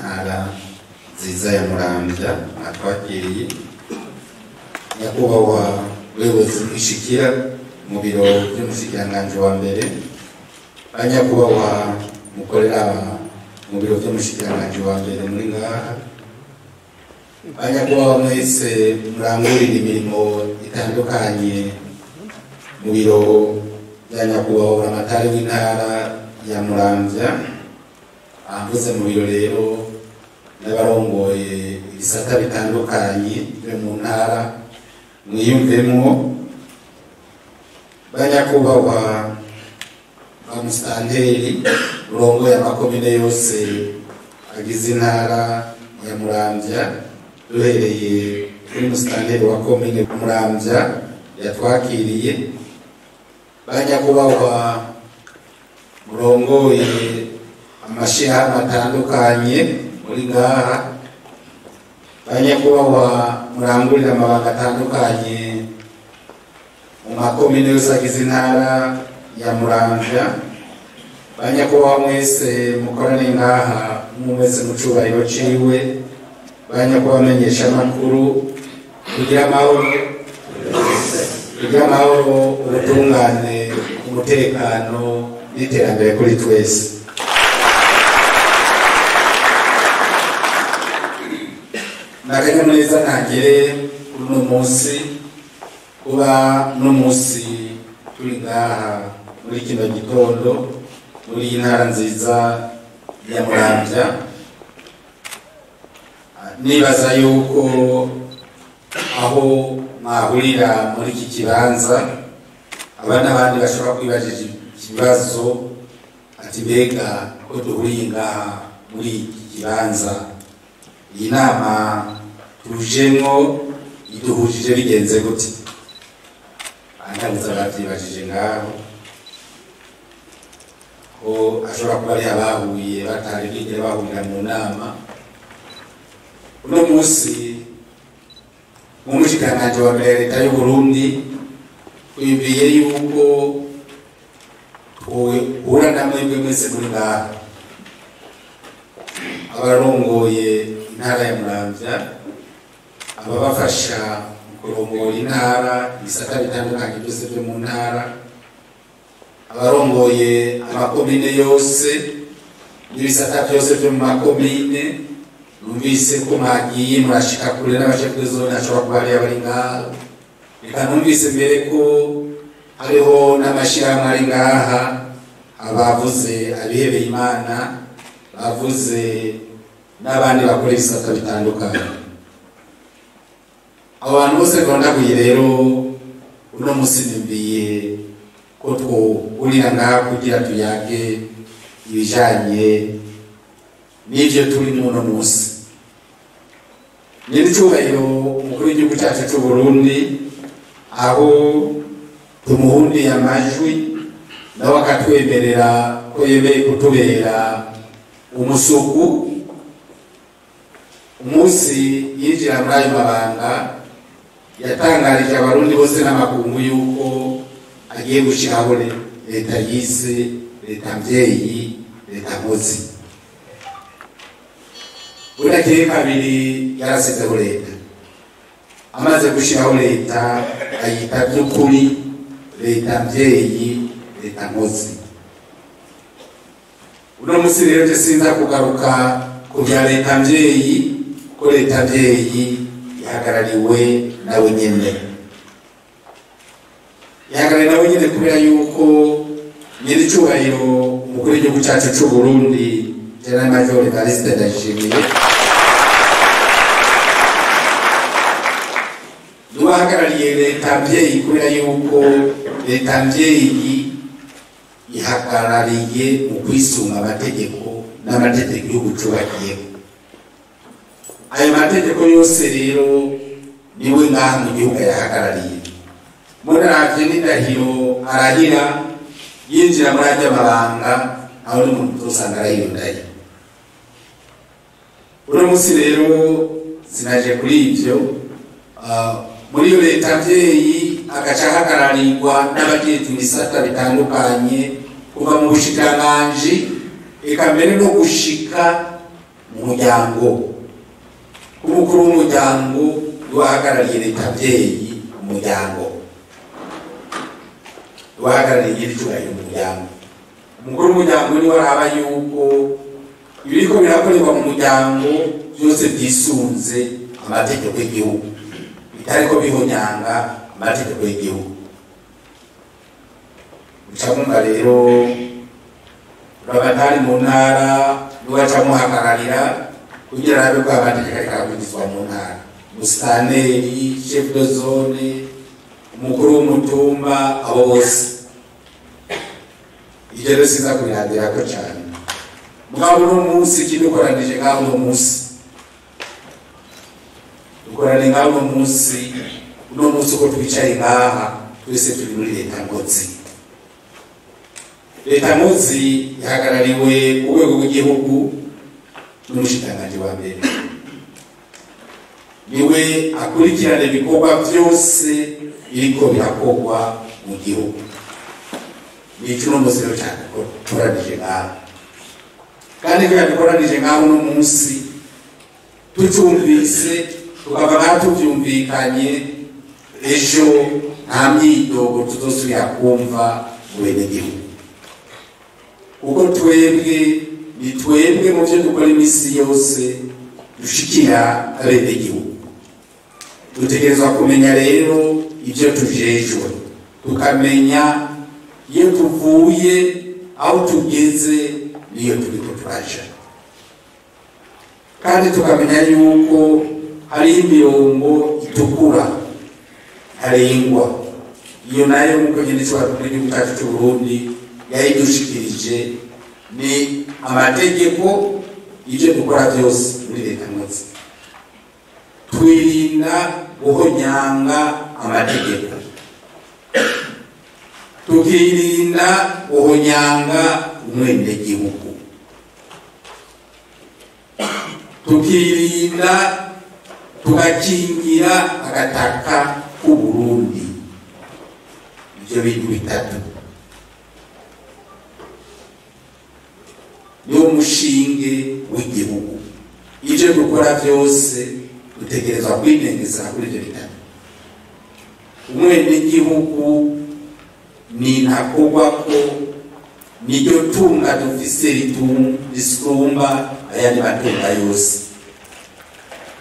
ntara nziza ya Muramvya atwakiriye nyakubahwa ubuyobozi bw'ishikira mu biro by'umushikiranganji wa mbere, banyakubahwa mukorera mu biro by'umushikiranganji wa mbere muri ngaha, banyakubahwa mwese murangurira imirimo itandukanye mu biro bya nyakubahwa buramatari w'intara ya Muramvya, mvuze mu biro rero n'abarongoye ibisata bitandukanye byo mu ntara mwiyumvemwo, banyakubahwa ba musitanteri urongoye amakomine yose agize intara ya Muramvya, duhereye kuri musitanteri wa komine Muramvya yatwakiriye, banyakubahwa murongoye amashirahamwe atandukanye muri ngaha, banyakubahwa murangurira amabanga atandukanye mu makomine yose agize intara ya Muramvya, banyakubahwa mwese mukorane ngaha mwese mu cubahiro ciwe, banyakubahwa amenyesha amakuru, kugira amahoro ubutungane umutekano n'iterambere kuri twese. Nakanyamuneza ntagere uno munsi kuba no munsi turi ngaha muri kino gitondo muri intara nziza ya Muramvya, nibaza yuko aho mwahurira muri iki kibanza aba n'abandi bashobora kwibajije ikibazo ati mbega ko duhuriye ngaha muri iki kibanza, iyi nama tujemwo iduhujije bigenze gute? Antabuza bavyibajije ngaho ko ashobora kuba ari abahuye batari bigere bahurira mu nama. Uno munsi mu mushikiranganji wa mbere leta y'u Burundi twibwiye yuko uhura namwe mwese muri ngaha, abarongoye intara ya Muramvya, ababafasha mu kurongora intara ibisata bitandukanye byose byo mu ntara, abarongoye amakomine yose n'ibisata byose byo mu makomine. Numvise ko mwagiye murashika kure n'abashefu zone ashobora kuba ari abari ngaha, reka numvise mbere ko hariho n'amashirahamwe ari ngaha, abavuze abihebeye Imana, bavuze n'abandi bakora ibisata bitandukanye. Abo bantu bose rondaguye rero uno munsi nimbiye ko twurira ngaha kugira tuyage ibijanye n'ivyo turi muno munsi. Nyiricubahiro umukuru w'igihugu cyacu c'u Burundi aho tumuhundiye amajwi nawe akatwemerera ko yemeye kutubera umusuku, umunsi yinjira muri ayo mabanga yatangarije abarundi bose n'amakungu yuko agiye gushiraho leta yise leta mvyeyi, leta nkozi. Burakeye kabiri yarasizeho leta, amaze gushiraho leta ayita by'ukuri leta mvyeyi, leta nkozi. Uno munsi rero sinza kugaruka ku bya leta mvyeyi, ko leta mvyeyi ihagarariwe nawe nyene, nawe nyene kubera yuko nyiricubahiro umukuru w'igihugu cyacu c'u Burundi General Major Evariste Ndayishimiye duhagarariye leta mvyeyi kubera yuko leta mvyeyi ihagarariye mu kwisunga amategeko n'amategeko y'igihugu cubakiyeho. Ayo mategeko yose rero niwe ngaha mu gihugu yahagarariye. Muravye n'indahiro arahira yinjira muri ajya amabanga, aho n'umuntu usanga arayondaye. Uno munsi rero sinaje kuri ivyo, muri iyo leta mvyeyi agaca hagararirwa n'abajejwe ibisata bitandukanye kuva mu bushikiranganji eka mbere no gushika mu muryango. Umukuru w'umuryango wahagarariye leta abyeyi umuryango, wahagarariye icyubahiro umuryango. Umukuru w'umuryango niwe araba yuko ibiriko birakorerwa mu muryango byose byisunze amategeko y'igihugu, bitariko bihonyanga amategeko y'igihugu. Ucamumva rero urabatari mu ntara niwacamuhagararira kugira arabe ko amategeko ariko arakurikizwa mu ntara. Musitanteri, chef de zone, umukuru w'umutumba, abo bose ivyo rero siza kubihadirako cane. Mugabo uno munsi kidukoranije ngaho uno munsi, dukorane ngaho uno munsi uko twicaye ngaha twese turi muri leta ngozi. Leta ngozi ihagarariwe ku rwego rw'igihugu n'umushikiranganji wa mbere, niwe akurikirana ibikorwa byose biriko birakorwa mu gihugu. Nico uno munsi rero cyane ko tukoranije ngaho, kandi ko yadukoranije ngaho uno munsi tucumvise tukaba ngaho tuvyumvikanye, ejo nta myidogo tuzosubira kumva mu benegihugu, kuko twebwe ni twebwe mu byo dukora iminsi yose dushikira abenegihugu. Dutegerezwa kumenya rero ibyo tujejwe, tukamenya iyo tuvuye aho tugeze niyo turiko turaja, kandi tukamenya yuko hari imirongo itukura ntarengwa. Iyo nayo nk'uko nyene igihugu cyacu c'Uburundi yayidushikirije, ni amategeko. Ibyo dukora byose muri leta ngozi twirinda guhonyanga amategeko, tukirinda guhonyanga umwenegihugu, tukirinda tugakingira agataka k'Uburundi. Ibyo bintu bitatu niwo mushinge w'igihugu. Ibyo dukora byose dutegerezwa kwinengeza kuri ibyo bitatu. Umwenegihugu ni ntakorwa ko niryo tunga dufise risumba ayandi matunga yose.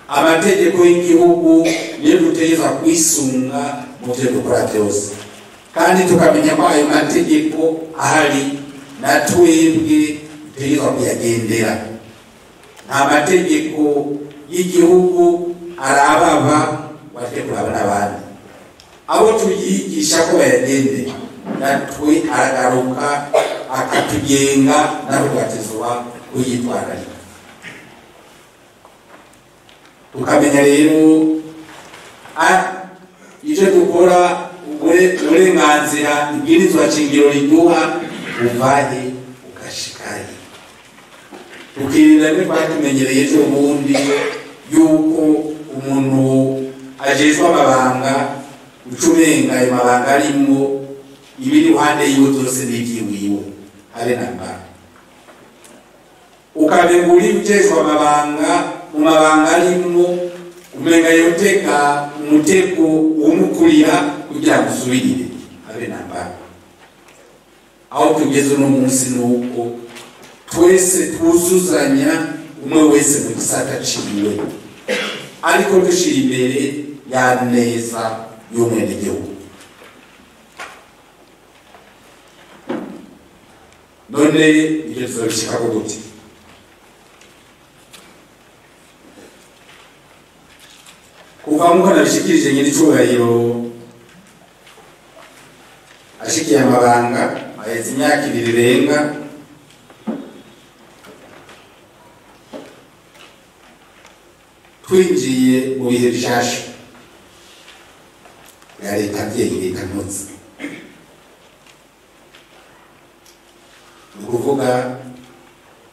Amategeko y'igihugu niyo dutegerezwa kwisunga mu byo dukora byose, kandi tukamenya ko ayo mategeko ahari na twebwe dutegerezwa kuyagendera. Nta mategeko y'igihugu arababa wate kuraba n'abandi, abo tuyigisha ko bayagendera natwe aragaruka akatugenga nabo tugatezwa kuyitwararika. Tukamenya rero ivyo dukora uburenganzira ibwirizwa shingiro riduha uvahe ukashikaye. Tukirinda ko twatumenyereye ejo bundi yuko umuntu ajejwe amabanga ucumenga ayo mabanga arimo ibiri iruhande yiwe byose n'ivyiwiwe habe na mba. Ukabengura ujejwe amabanga mu mabanga arimo umenga yoteka umutego umukurira kugira ngo usubirire habe na mba. Aho tugeze uno munsi nuko twese twuzuzanya, umwe wese mu gisata ciwe, ariko dushira imbere ya neza y'umwenegihugu. None ibyo tuzobishikako gute? Kuva nk'uko nabishikirije nyir'icyubahiro ashikiye amabanga ahetse imyaka 2 irenga, twinjiye mu bihe bishasha ya leta abyeyi, leta ngozi. Ni ukuvuga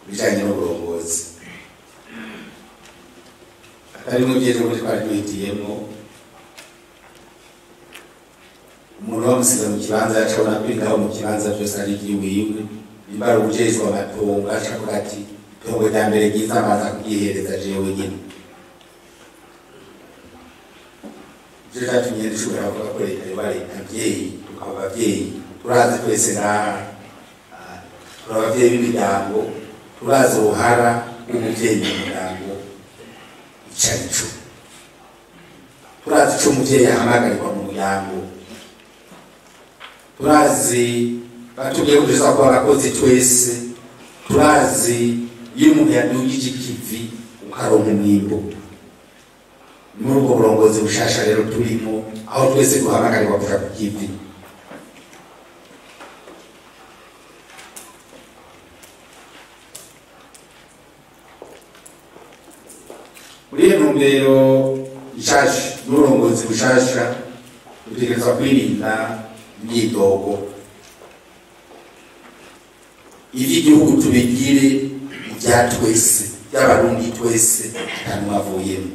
bijanye n'uburongozi, atari mu gihe cyo twari duhitiyemo umuntu wamusiga mu kibanza acabona kwingaho mu kibanza byose ari igiwiwe, nimba ari ujejwe amatongo acavuga ati itongo rya mbere ryiza amaza kubyihereza jewe nyine. Ivyo vyatumye dushobora kuvuga ko leta yoba leta abavyeyi, tukaba abavyeyi turazi twese ngaha, turi abavyeyi b'imiryango, turazi uruhara rw'umuvyeyi mu muryango ico arico, turazi ico umuvyeyi ahamagarirwa mu muryango, turazi batubwiye ko tuza kuba abakozi twese, turazi iyo umuntu yadugije ikivi ukaronka umwimbo. Muri ubwo burongozi bushasha rero turimo, aho twese duhamagarirwa kuja ku kivi. Muri iyo ntumbero nshasha n'uburongozi bushasha dutegerezwa kwirinda imyidogo. Ivy'igihugu tubigire ibya twese, by'abarundi twese atanumwe avuyemo.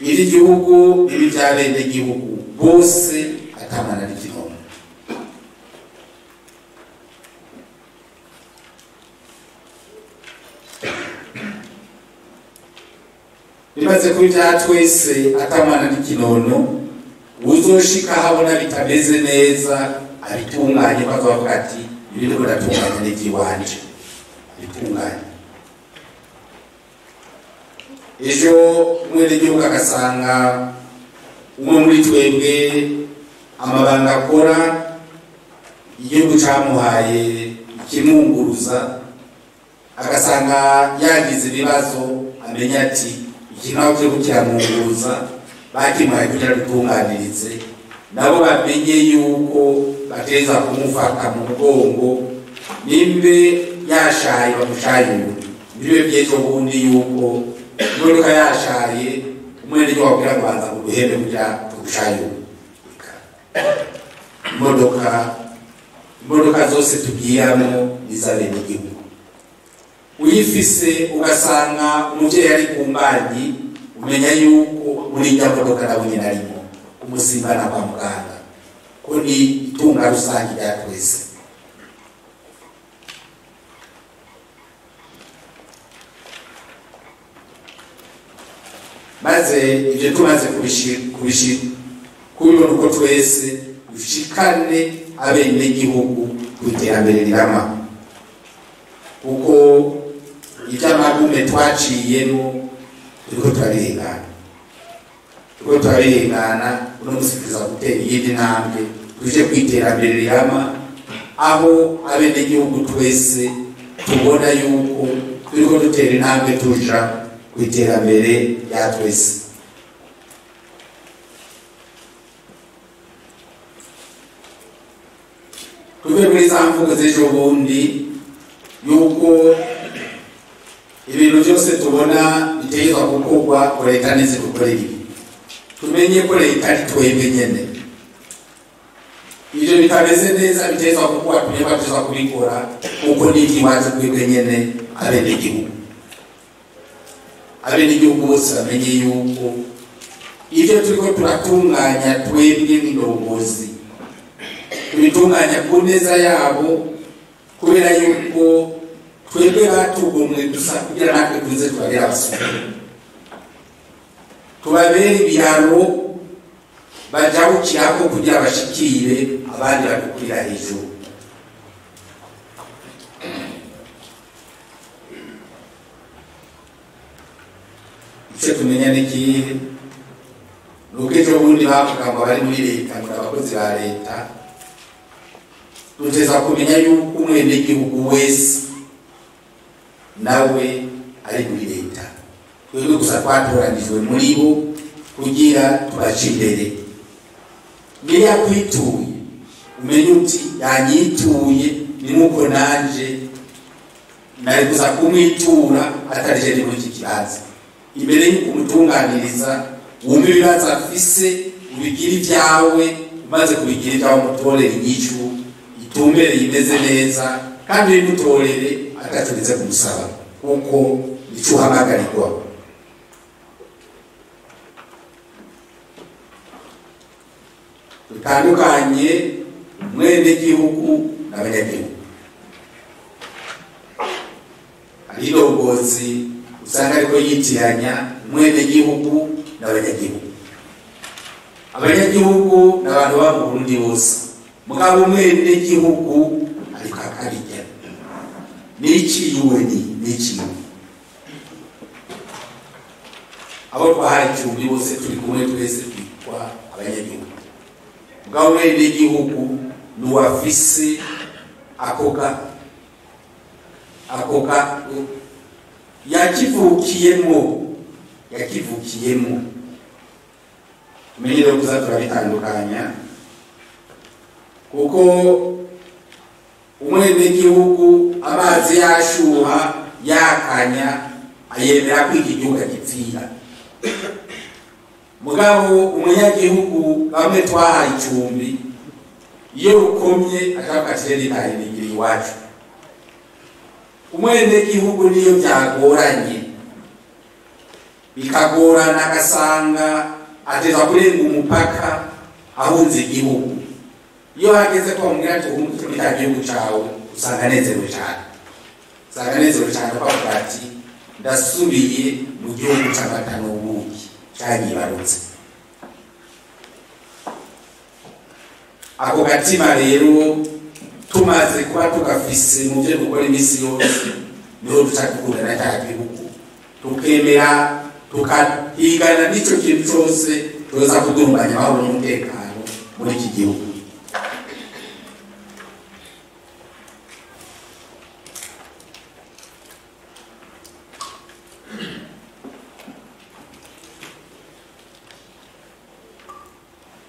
Ivy'igihugu ibi by'abenegihugu bose atamwana n'igihombo. Bimaze kuba ibya twese atamwana n'ikinono, uzoshika habona bitameze neza abitunganye, bazavuga ati ibi niko natunganya n'ivy'iwanje, abitunganye. Ejo umwenegihugu agasanga umwe muri twebwe amabanga akora igihugu camuhaye ikimwunguruza, agasanga yagize ibibazo, amenya ati iki naho kiriko kiramwunguruza bakimuhaye kugira dutunganirize, nabo bamenye yuko bateza kumufata mu mugongo, nimbe yashaye bamushayure. Nibibe vyejo bundi yuko imodoka yashaye umwenegihugu wakubwira ngo banza kuduhembe kugira tugushayure. Imodoka zose tugiyamo iz'abenegihugu. Uyifise ugasanga umuvyeyi ari ku mbanyi, umenya yuko muri irya modoka nawe nyene arimo umusimbana kwa muganga, ko ni itunga rusange rya twese. Maze ivyo tumaze kubibona uko twese dushikane abenegihugu kw'iterambere rirama, kuko ivy'amagume twaciyemo turiko turarengana, uno musi tuza gutera iyindi ntambwe tuje kw'iterambere rirama, aho abenegihugu twese tubona yuko turiko dutera intambwe tuja kw'iterambere rya twese. Tuve muri za mvugo z'ejo bundi yuko ibintu byose tubona bitegerezwa gukorwa ngo leta nize gukora ibi, tumenye ko leta ari twebwe nyene. Ivyo bitameze neza bitegerezwa gukorwa, tumenye ko tuza kubikora kuko ni ikibazo twebwe nyene abenegihugu bose bamenye yuko ivyo turiko turatunganya twebwe n'indongozi tubitunganya ku neza yabo, kubera yuko twebwe batugomwe gusa kugira natwe tuze tubabere abasuma, tubabere ibiraro bajabukirako kugira bashikire abandi badukurira hejuru. Ico tumenya n'ikihe, nuko ejo bundi bavuga ngo bari muri leta ngo abakozi ba leta, duteza kumenya yuko umwenegihugu wese nawe ari muri leta. Twebwe gusa twatoranijwe muri bo kugira tubaje imbere. Niyo yakwituye umenye uti yanyituye, ni nuko nanje nari gusa kumwitura atarije ndi muri iki kibanza. Imbere y'uko umutunganiriza wumva ibibazo afise, ubigira ibyawe, umaze kubigira ibyawe umutorere inyishu itumbereye imeze neza, kandi bimutorere agaturize kumusaba kuko nico uhamagarirwa. Dutandukanye umwenegihugu n'abanyagihugu. hari indongozi usanga ariko yitiranya umwenegihugu n'abanyagihugu. Abanyagihugu n'abantu baba mu Burundi bose, mugabo umwenegihugu ariko akarya n'iki abo twahaye icumbi bose turi kumwe twese twitwa abanyagihugu. Mugabo umwenegihugu n'uwafise akoga yakivukiyemo umenye rero kuza turabitandukanya, kuko umwenegihugu amazi yashuha yakanya ayemera ko iki gihugu agipfira. Mugabo umunyagihugu bamwe twahaye icumbi iyo rukomye ashaka kireri ntayiringira iwacu. Umwenegihugu niyo byagoranye bikagorana agasanga ateza kurenga umupaka ahunze igihugu, iyo hageze ko bamubwira ati uhunze mu gihugu cawe usanga anezerewe cyane kuko ati ndasubiye mu gihugu c'amata n'ubuki cyanyibarutse. Ako gatima rero tumaze kuba tugafise mu byo gukora imisi yose, niho duca dukundana cya gihugu tukemera tukahigana n'icyo kintu cyose tuza kudumbanya amahoro n'umutekano muri iki gihugu.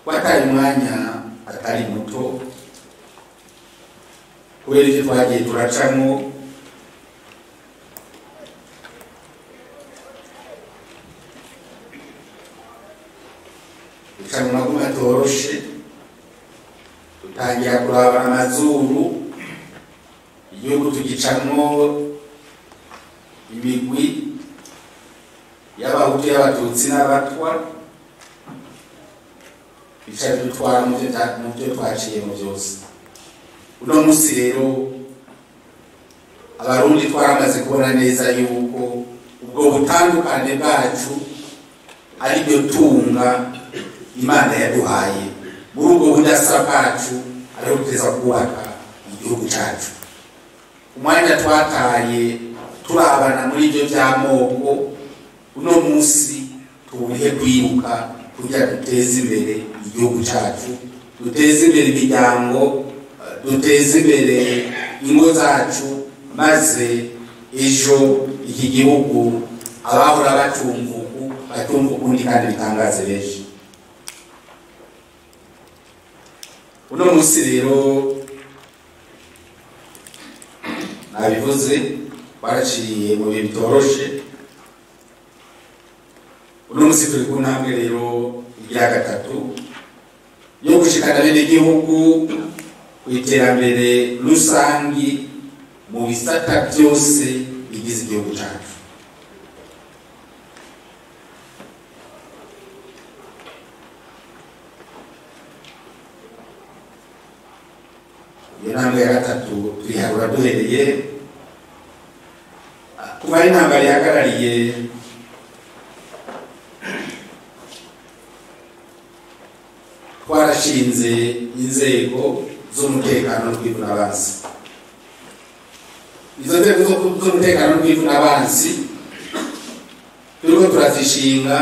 Wataye umwanya atari muto kubera icyo twagiye turacamo, duca mu maguru atoroshe, dutangira kurabana amazuru, igihugu tugicamo imigwi y'abahutu y'abatutsi n'abatwa, bica bidutwara mu byo twaciyemo byose. Uno munsi rero abarundi twaramaze kubona neza yuko ubwo butandukane bwacu ari byo tunga Imana yaduhaye, muri ubwo budasa bwacu ariho duteza kubaka igihugu cyacu. Umwanya twataye turabana muri ibyo by'amoko, uno munsi tuwurihe kwibuka kugira duteze imbere igihugu cyacu, duteze imbere imiryango, duteze imbere ingo zacu, maze ejo iki gihugu abahora batumva ukundi kandi bitangaze benshi. Uno munsi rero nabivuze baraciriye mu bihe bitoroshe. Uno munsi turi ku ntambwe rero ya gatatu yo gushikana bene igihugu ku iterambere rusangi mu bisata byose bigize igihugu cyacu. Iyo ntambwe ya gatatu tuyiharura duhereye kuba ari intambwe yahagarariye twarashinze inzego z'umutekano n'ubwivunabansi. Izo nzego z'umutekano n'ubwivunabansi turiko turazishinga,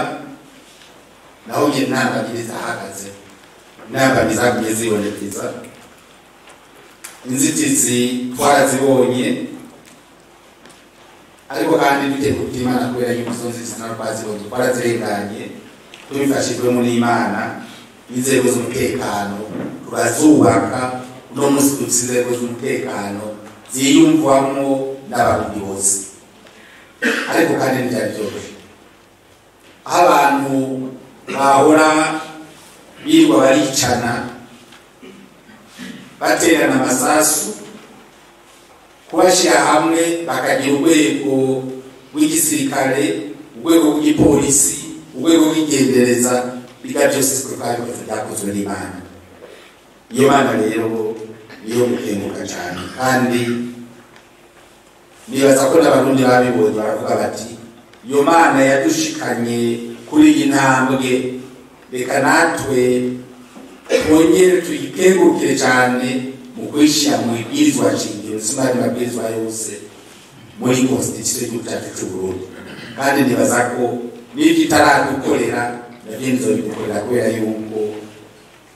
naho nyine ntambwe zahagaze, intambwe zagumye zibonekeza, inzitizi twarazibonye, ariko kandi duteguye Imana kubera yuko izo nzitizi nazo twazibonye twarazirenganye tubifashijwemo n'Imana. Inzego z'umutekano turazubaka, uno munsi dufite inzego z'umutekano ziyumvamo n'abarundi bose, ariko kandi ntibyari byoroshye. Aho abantu bahora birirwa baricana baterana amasasu, kubashyira hamwe bakagira urwego rw'igisirikare, urwego rw'igipolisi, urwego rw'igendereza, biga byose byakozwe n'Imana. Iyo Mana rero niyo gukenguka cyane, kandi nibaza ko n'abarundi babibonye baravuga bati iyo Mana yadushikanye kuri iyi ntambwe, reka natwe twongere tuyikengurukire cyane mu kwishyira mu ibwirizwa shingiro n'andi mabwirizwa yose muri constitution y'igihugu cyacu cy'u Burundi. Kandi nibaza ko n'ibyo itaradukorera nabyo nzobidukorera kubera yuko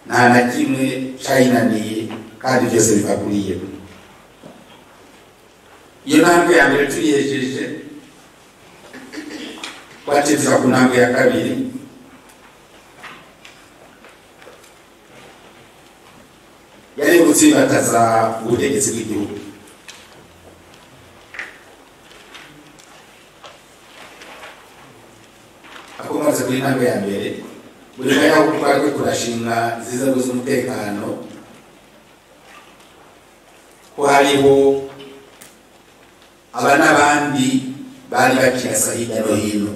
nta na kimwe cyayinaniye kandi byose biva kuri iyo. Iyo ntambwe ya mbere tuyihejeje, twacezera ku ntambwe ya kabiri. Yari gutsimbataza ubutegetsi bw'igihugu. Akomaze kuri ntambwe ya mbere, buri mwanya wo twari kurashinga inzego z'umutekano ko hariho aba n'abandi bari bakirasa hirya no hino,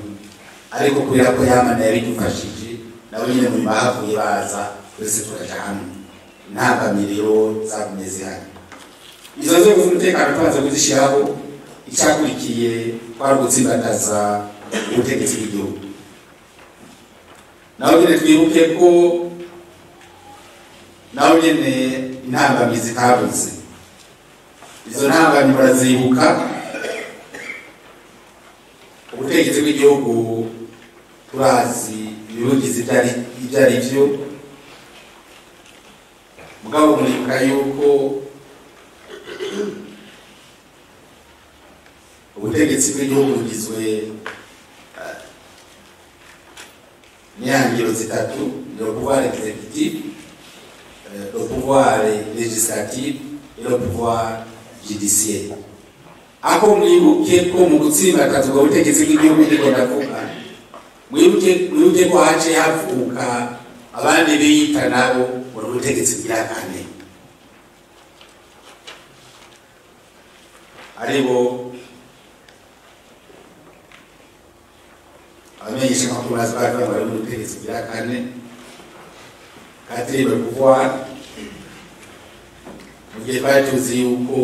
ariko kubera ko Yamana yabidufashije nabo nyine mu bahavuye baza twese turaja hamwe, ntabamiriro zagumye zihari. Izo nzego z'umutekano twaza kuzishyiraho, icyakurikiye kwari gutsimbataza ubutegetsi bw'igihugu. Naho nyine twibuke ko naho nyine intambamizi zitabuze. Izo ntambamizi barazibuka. Ubutegetsi bw'igihugu turazi ibibugizi ibyo ari byo, mugabo muribuka yuko ubutegetsi bw'igihugu bugizwe n'ihangiro zitatu: le pouvoir exécutif, le pouvoir législatif et le pouvoir judiciaire. Ako mwibuke ko mu gutsimbataza ubwo butegetsi bw'igihugu ndiko ndavuga, mwibuke ko haciye havuka abandi biyita nabo mu butegetsi bwa kane, aribo abamenyesha amakuru bavuga bari mu butegetsi bwa kane, quatrième pouvoir. Mu gihe twari tuzi yuko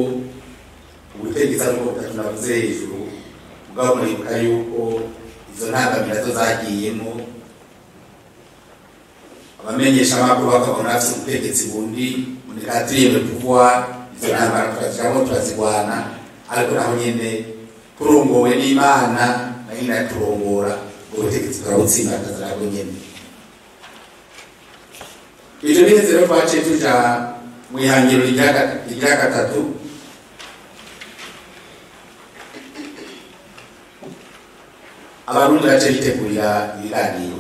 ubutegetsi ari bwo butatu navuze hejuru, mugabo muribuka yuko izo ntangamira zo zagiyemo, abamenyesha amakuru bakabona bafite ubutegetsi bundi muri quatrième pouvoir. Izo ntambara turaziramo turazirwana, ariko naho nyine turongowe n'Imana na nyine turongora ubutegetsi turabutsimbataza nabwo nyine. Ibyo biheze rero twaciye tuja mu ihangiro rigira gatatu, abarundi bace bitegurira ibiganiro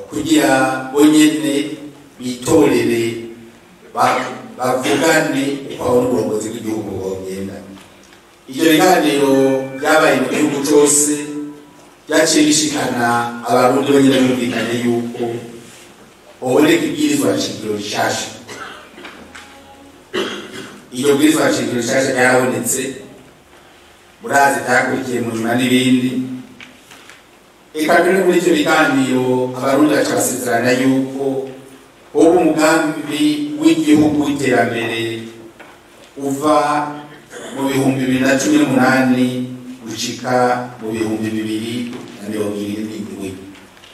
kugira bonyene bitorere bavugane uko uburongozi bw'igihugu bwogenda. Ibyo biganiro byabaye mu gihugu cyose, byaciye bishikana abarundi bonyene bumvikanye yuko oboneka ibwirizwa shingiro rishasha. Iyo bwirizwa shingiro rishasha ryarabonetse, murazi byakurikiye mu nyuma n'ibindi. Eka mbere muri icyo biganiro abarundi baca basezerana yuko ubu umugambi w'igihugu w'iterambere uva mu 2018 gushika mu 2027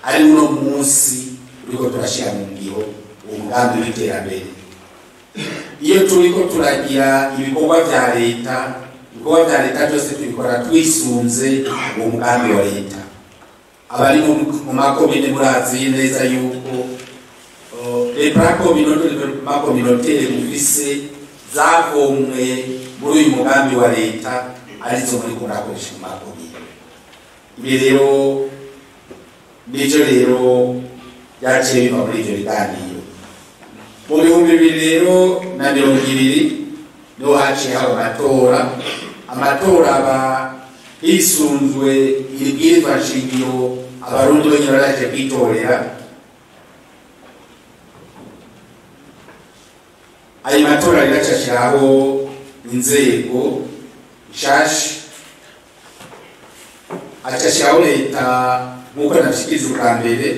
ari uno munsi uriko turashira mu ngiro umugambi w'iterambere. Iyo turiko turagira ibikorwa vya leta byose tubikora twisunze uwo mugambi wa leta. Abari mu makomine murazi neza yuko communautaire mufise zavomwe muri uyu mugambi wa leta arizo muri kunakoresha mu makomine. Ibi rero nico rero byaciye biva muri ivyo biganiro. Mu 2020 niho haciye haba amatora aba hisunzwe ibwirizwa shingiro abarundi bonyine baraje kwitorera. Ayo matora riracashiraho inzego nshasha, acashiraho leta nk'uko nabishikiriza ubwa mbere.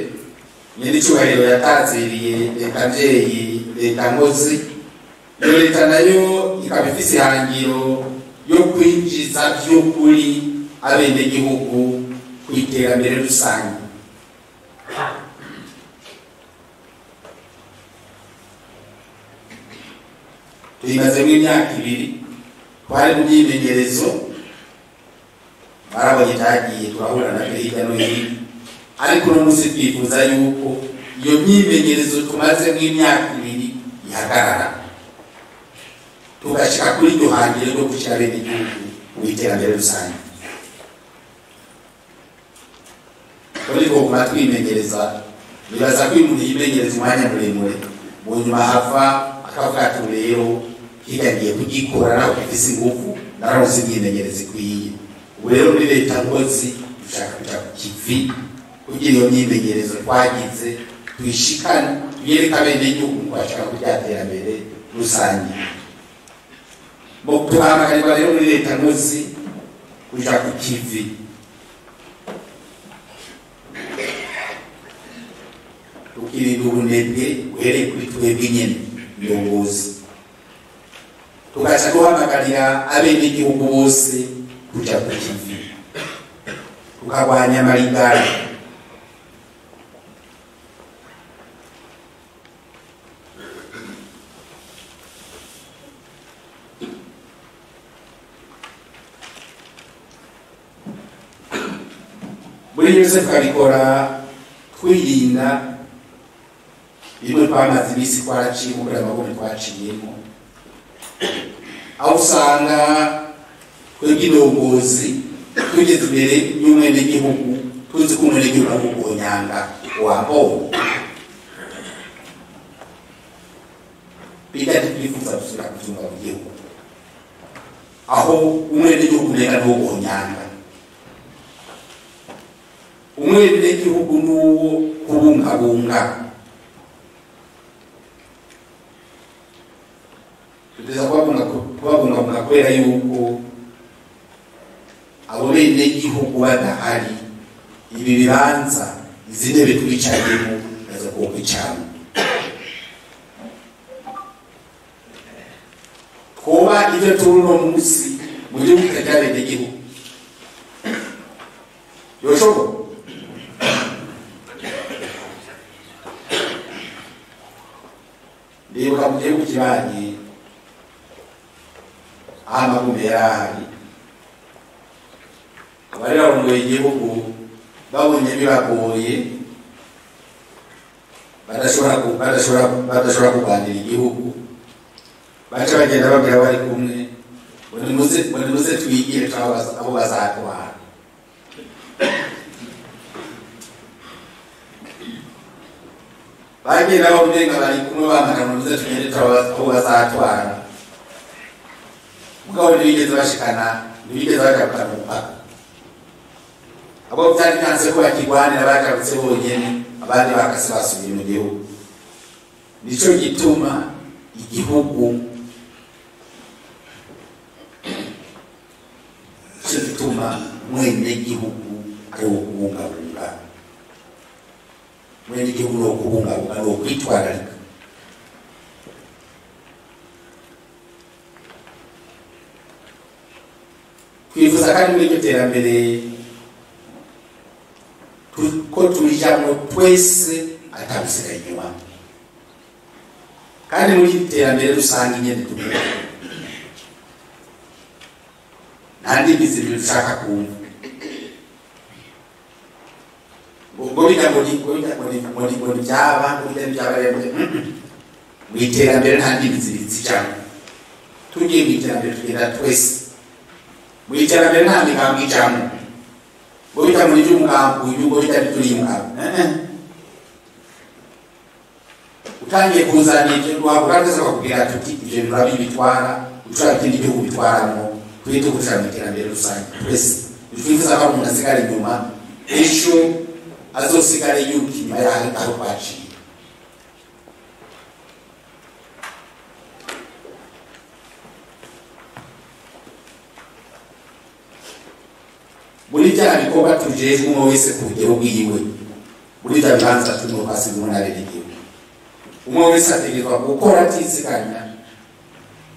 Nyene icyubahiro yataziriye leta mvyeyi, leta nkozi, iyo leta nayo ikaba ifise ihangiro yo kwinjiza vy'ukuri abenegihugu ku iterambere rusange. Tuyimazemo imyaka 2 twari mu myimenyerezo, barabonye tagiye turahura na hirya no hino, ariko no munsi twifuza yuko iyo myimenyerezo tumaze mu imyaka 2 ihagarara, tugashika kuri iryo hangiro ryo gushyira abenegihugu mu iterambere rusange. Ariko kuma twimenyereza, bibaza ko umuntu yimenyereza umwanya muremure, mu nyuma hava akavuga ati rero higagiye kugikora naho ifise ingufu nararonse imyimenyereza ikwiye. Ubu rero muri leta ngozi dushaka kuja ku kivi kugira iyo myimenyerezo twagize twishikane, tuyereka abenegihugu ko bashaka kuja iterambere rusange. Mu tuhamagarwa rero muri leta ngozi kuja ku kivi, tukirinda ubunebwe uhereye kuri twebwe nyene ndongozi, tugaca duhamagarira abenegihugu bose kuja ku kivi, tukagwanya amarigara. Muri byose tukabikora twirinda bimwe twamaze imisi twaraciye muri amagome twaciyemo, aho usanga twebwe indongozi tugeze imbere y'umwenegihugu tuzi ko umwenegihugu ari ubonyanga wambo, bigati twifuza gusubira kutunga mu gihugu, aho umwenegihugu umenga n'ubonyanga. Umwenegihugu n'uwo kubungabunga, tuteza kubabungabunga kubera yuko abo benegihugu badahari, ibi bibanza izi ntebe twicayemo nazo kwicaramo. Kuba ibyo turi uno munsi mu gihugu kitagira abenegihugu yoshoboka? Ndibuka mu gihugu kibanyi amagumbi yarahari, abari barongoye igihugu babonye biragoye, badashobora kuganira igihugu, baca bagenda babwira bari kumwe ngo nimuze twigire abo bazatwara. Bagenda bamenga bari kumwe bamara ngo nimuze twigire abo bazatwara, mugabo ntibigeze bashikana, ntibigeze bagarukana umupaka. Abo byari byanze ko bakigwanira bagarutse bonyene, abandi bakase basubiye mu gihugu. Nico gituma igihugu umwenegihugu ari wo kubungabunga, umwenegihugu ni wo kubungabunga, ni wo kwitwararika. Twifuza kandi muri iryo terambere ko turijamwo twese atagusigaye inyuma, kandi muri iri terambere rusange nyene tuvuga nta ndimi zibiri dushaka kumva, ngo byaba mu iterambere nta ndimi zibiri zijamwo. Tugiye mu iterambere tugenda twese, mu iterambere nta migambi ijamwo, ngo bita muri ry'umugambi uyu ngo bita bituri umugambi. Utangiye kuzana ibyo wabura neza bakubwira tuti ibyo birabi bitwara ushaka ikindi gihugu bitwaramo, twite gushaka mu iterambere rusange twese. Twifuza ko umuntu asigara inyuma, ejo azosigara yuko inyuma yaho aho baciye. Muri bya bikorwa tujejwe umwe wese ku rugero rwiwe, muri bya bibanza turimo kwasiga umuntu abenegihugu, umwe wese ategerezwa gukora atiziganya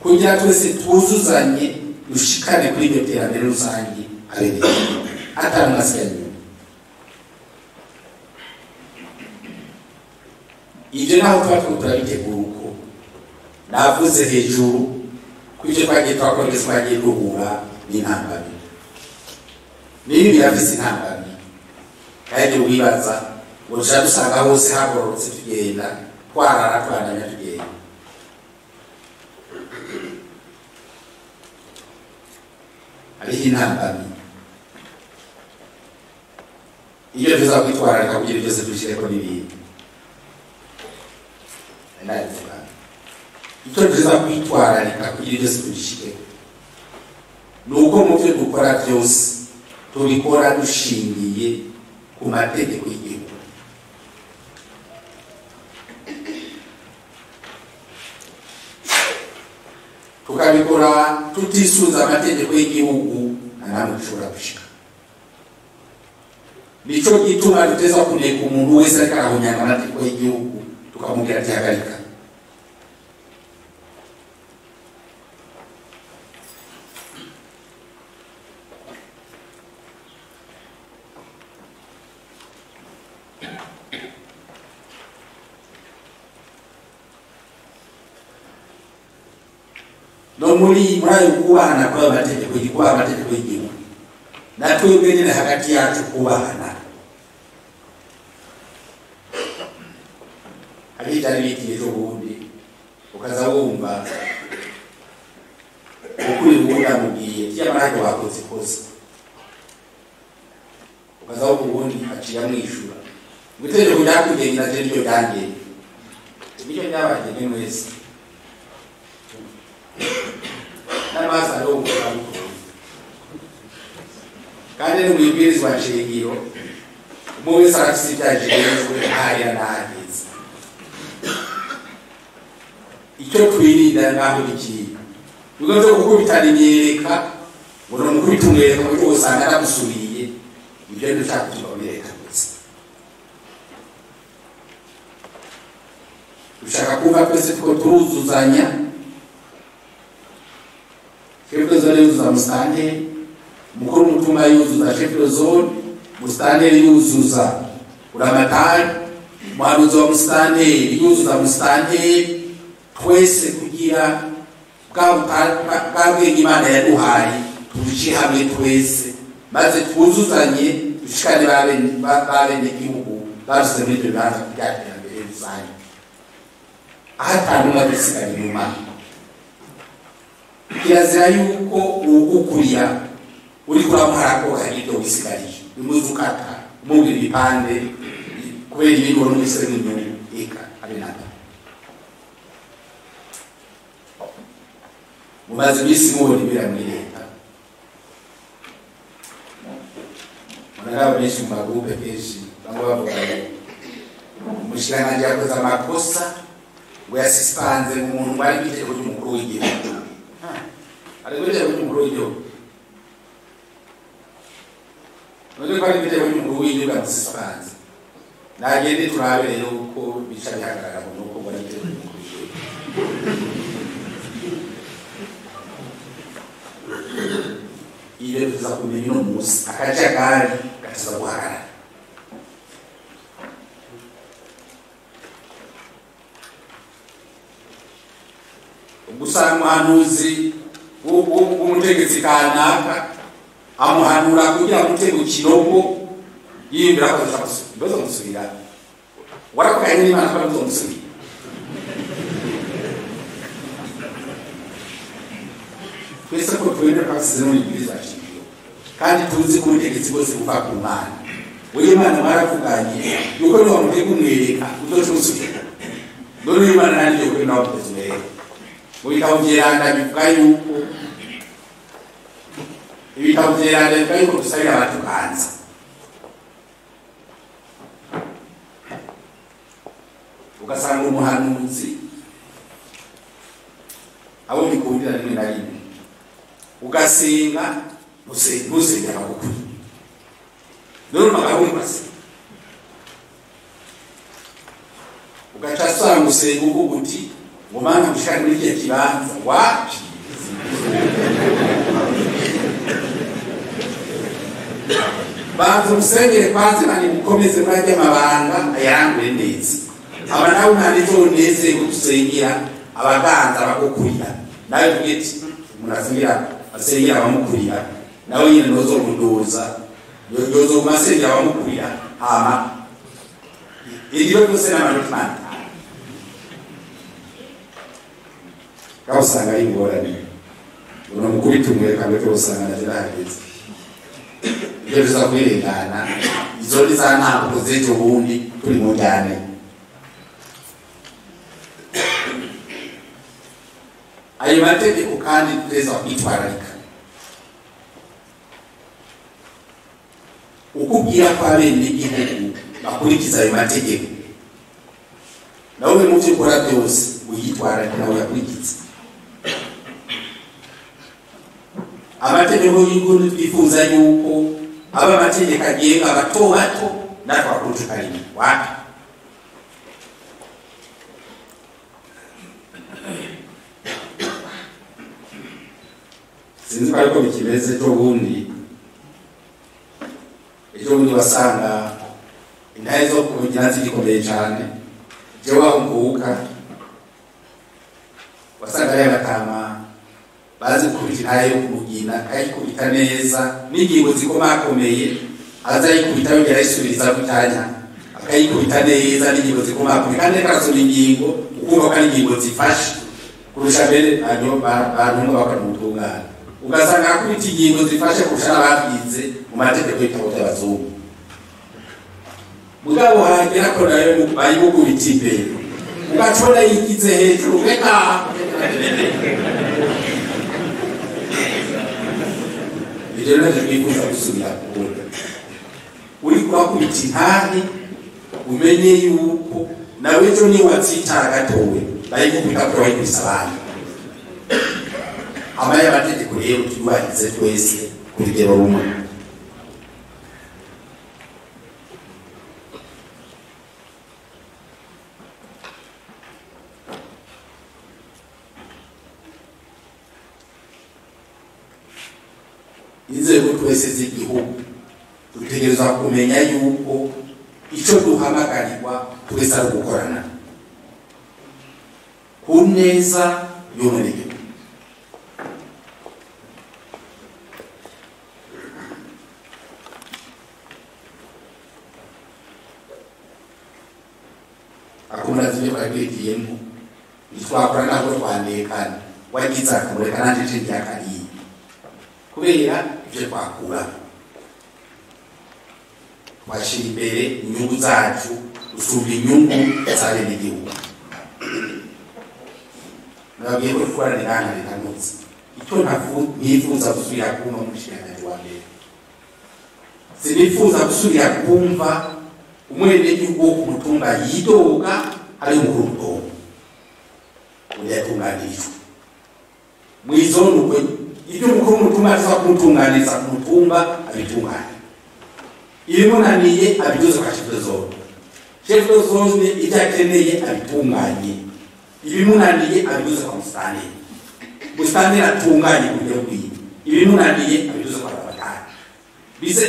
kugira twese twuzuzanye dushikane kuri iryo terambere rusange abenegihugu atari umwasiganyi. Ibyo naho tuba turabitegura uko navuze hejuru ko ibyo twagiye twakora twagiye duhura n'intambamyi n'ibi birafise intambamyi kandi wibaza ngo dushaka dusanga hose hagororotse tugenda twarara twananya tugenda. Hariho intambamyi iyo tuza kwitwararika kugira byose dushyireko n'ibindi. Icyo tuza kwitwararika kugira byose tubishyireko ni uko mu byo dukora byose tubikora dushingiye ku mategeko y'igihugu. Tukabikora tutisunze amategeko y'igihugu nta dushobora gushika. Nico gituma duteza kuneka umuntu wese ariko arahunyanga amategeko y'igihugu tukamubwira ati hagarika. No muri ayo kubahana kwa amategeko y'igihugu natwebwe nyine hagati yacu kubahana hari cyari bigiye cyo bundi ukaza wumva ukuri bundi mugiye cyamaraje wakoze kose ukaza ubundi aciya mwishura gutera kujya kugenda je ryo dange nicyo nyabaje ni mwese n'amazi aro kandi n'umwibwirizwa nshingiro umwe wese arafise ibyajejwe hariya n'ahageze. Icyo twirinda ngaho iki bigoze gukubitana imyereka ngo no mukubitungera ko usanga aragusubiye ibyo dushaka kubereka gusa. Dushaka kuva twese ko turuzuzanya chef de zone yuzuza mustande, mukuru mutuma yuzuza chef de zone, mustande yuzuza uramatari, muhanuzi wa mustande yuzuza mustande, twese kugira bwabwenge Imana yaduhaye tubishyire hamwe twese maze twuzuzanye dushikane babene igihugu baruze muri ibyo bibanza by'iterambere rusange ahatanu babisigara inyuma. Kirazira yuko ugukurira uri kuramuhara ko hari ibyo wisigariye imuzukata umubwira ibipande kubera ibintu n'umusore n'inyungu eka abenata mumaze bisi mubona ibira muri leta mwanagaba benshi mu magrupe kenshi bamwe bavuga umushikiranganje yakoze amakosa ngo yasispanze umuntu wari bitewe n'umukuru w'igihugu alikuja kujumukuru w'igihugu none kwari bitewe n'umukuru w'igihugu amusispanze nagende turabere yuko bica bihagarara mu nuko ngo bitewe n'umukuru w'igihugu. Iyo tuza kumenya no musi akajagari gatuza guhagarara. Gusanga umuhanuzi umutegetsi kanaka amuhanura kugira mutego kirogo yimbira ko bazosubira warakanye n'Imana ko bazosubira twese ko twende kwasizemo ibiriza cy'ibyo kandi tuzi ko umutegetsi bose buva ku Mana we Imana marakuganye yuko no mutego umwereka uzosubira none Imana nandi yo kwenda kuzumera wikawugeranda bivuga yuko ibikawugeranda bivuga yuko dusabira abatukanza ugasanga umuhanuzi abo bikundira rimwe na rimwe ugasenga ntusengera ukuri none magahumbaze ugaca asanga usenga uvuga uti ngo mana mushaka muri iki kibanza wapi bantu musengere kwanze nani mukomeze murajya amabanga ayarangure neza aba nawe nanizo neze gusengera abaganza bagukurira nawe tugiti munasingira asengera abamukurira nawe nyine nozo guduza yozo masengera abamukurira hama iyo byose n'amanotman kausanga ingorane uno mukubita umwereka mbere usanga ndahageze ibyo biza kwirengana izo ni za ntabwo z'ejo bundi turi mu njyane ayo mategeko kandi tuteza kwitwararika ukubwira ko abenegihugu bakurikiza ayo mategeko nawe mu byo ukora byose uyitwararika nawe yakurikiza amategeko y'igundi twifuza yuko aba amategeko agenga abato bato natwe bakuru tukarimo wapi sinzi ko ariko bikimeze ejo bundi wasanga intare zo kugira zigikomeye cyane jewe aho mvuka wasanga ari abatama bazi kubita intare yo kumugina ayikubita neza n'ingingo zikomakomeye aza yikubita yongera ayisubiriza kutanya akayikubita neza n'ingingo zikomakomeye kandi karasoma ingingo ukumva ko ari ingingo zifashe kurusha mbere bantu bakamutungana ugasanga akubita ingingo zifashe kurusha n'ababyize mu mategeko y'ibitabo by'abazungu mugabo hagera ko nayo bayimukubita imbere ugacora yigize hejuru reka ibyo nabyo twifuza gusubira kubona uri kurakubita intare umenye yuko nawe ejo niyo watsitara gatowe bayimukubita ko bayikubisa abantu amaye amategeko rero tuyubahirize twese ku rugero rumwe inzego twese z'igihugu dutegereza kumenya yuko icyo duhamagarirwa twese ari gukorana ku neza y'umunyagihugu akunda zimwe twagiriyemo twakora ntabwo twandekana wagize akamureka nanjye nshingiye akariye kubera ibyo twakura twashyira imbere inyungu zacu gusumba inyungu z'abenegihugu nababwiye ko twaranira hano ritanutse icyo ntifuza gusubira kumva mu mushinga wa mbere sinifuza gusubira kumva umwenegihugu wo ku mutumba yidoga ari umukuru w'umutumba undi yatunganirijwe mu izone ukwe ibyo umukuru w'umutumba aza kumutunganiza ku mutumba abitunganya ibimunaniye abiduze kwa chef de zone ibyo akeneye abitunganye ibimunaniye abiduze kwa musitani atunganye kugira kwiye ibimunaniye abiduze kwa rabatani bise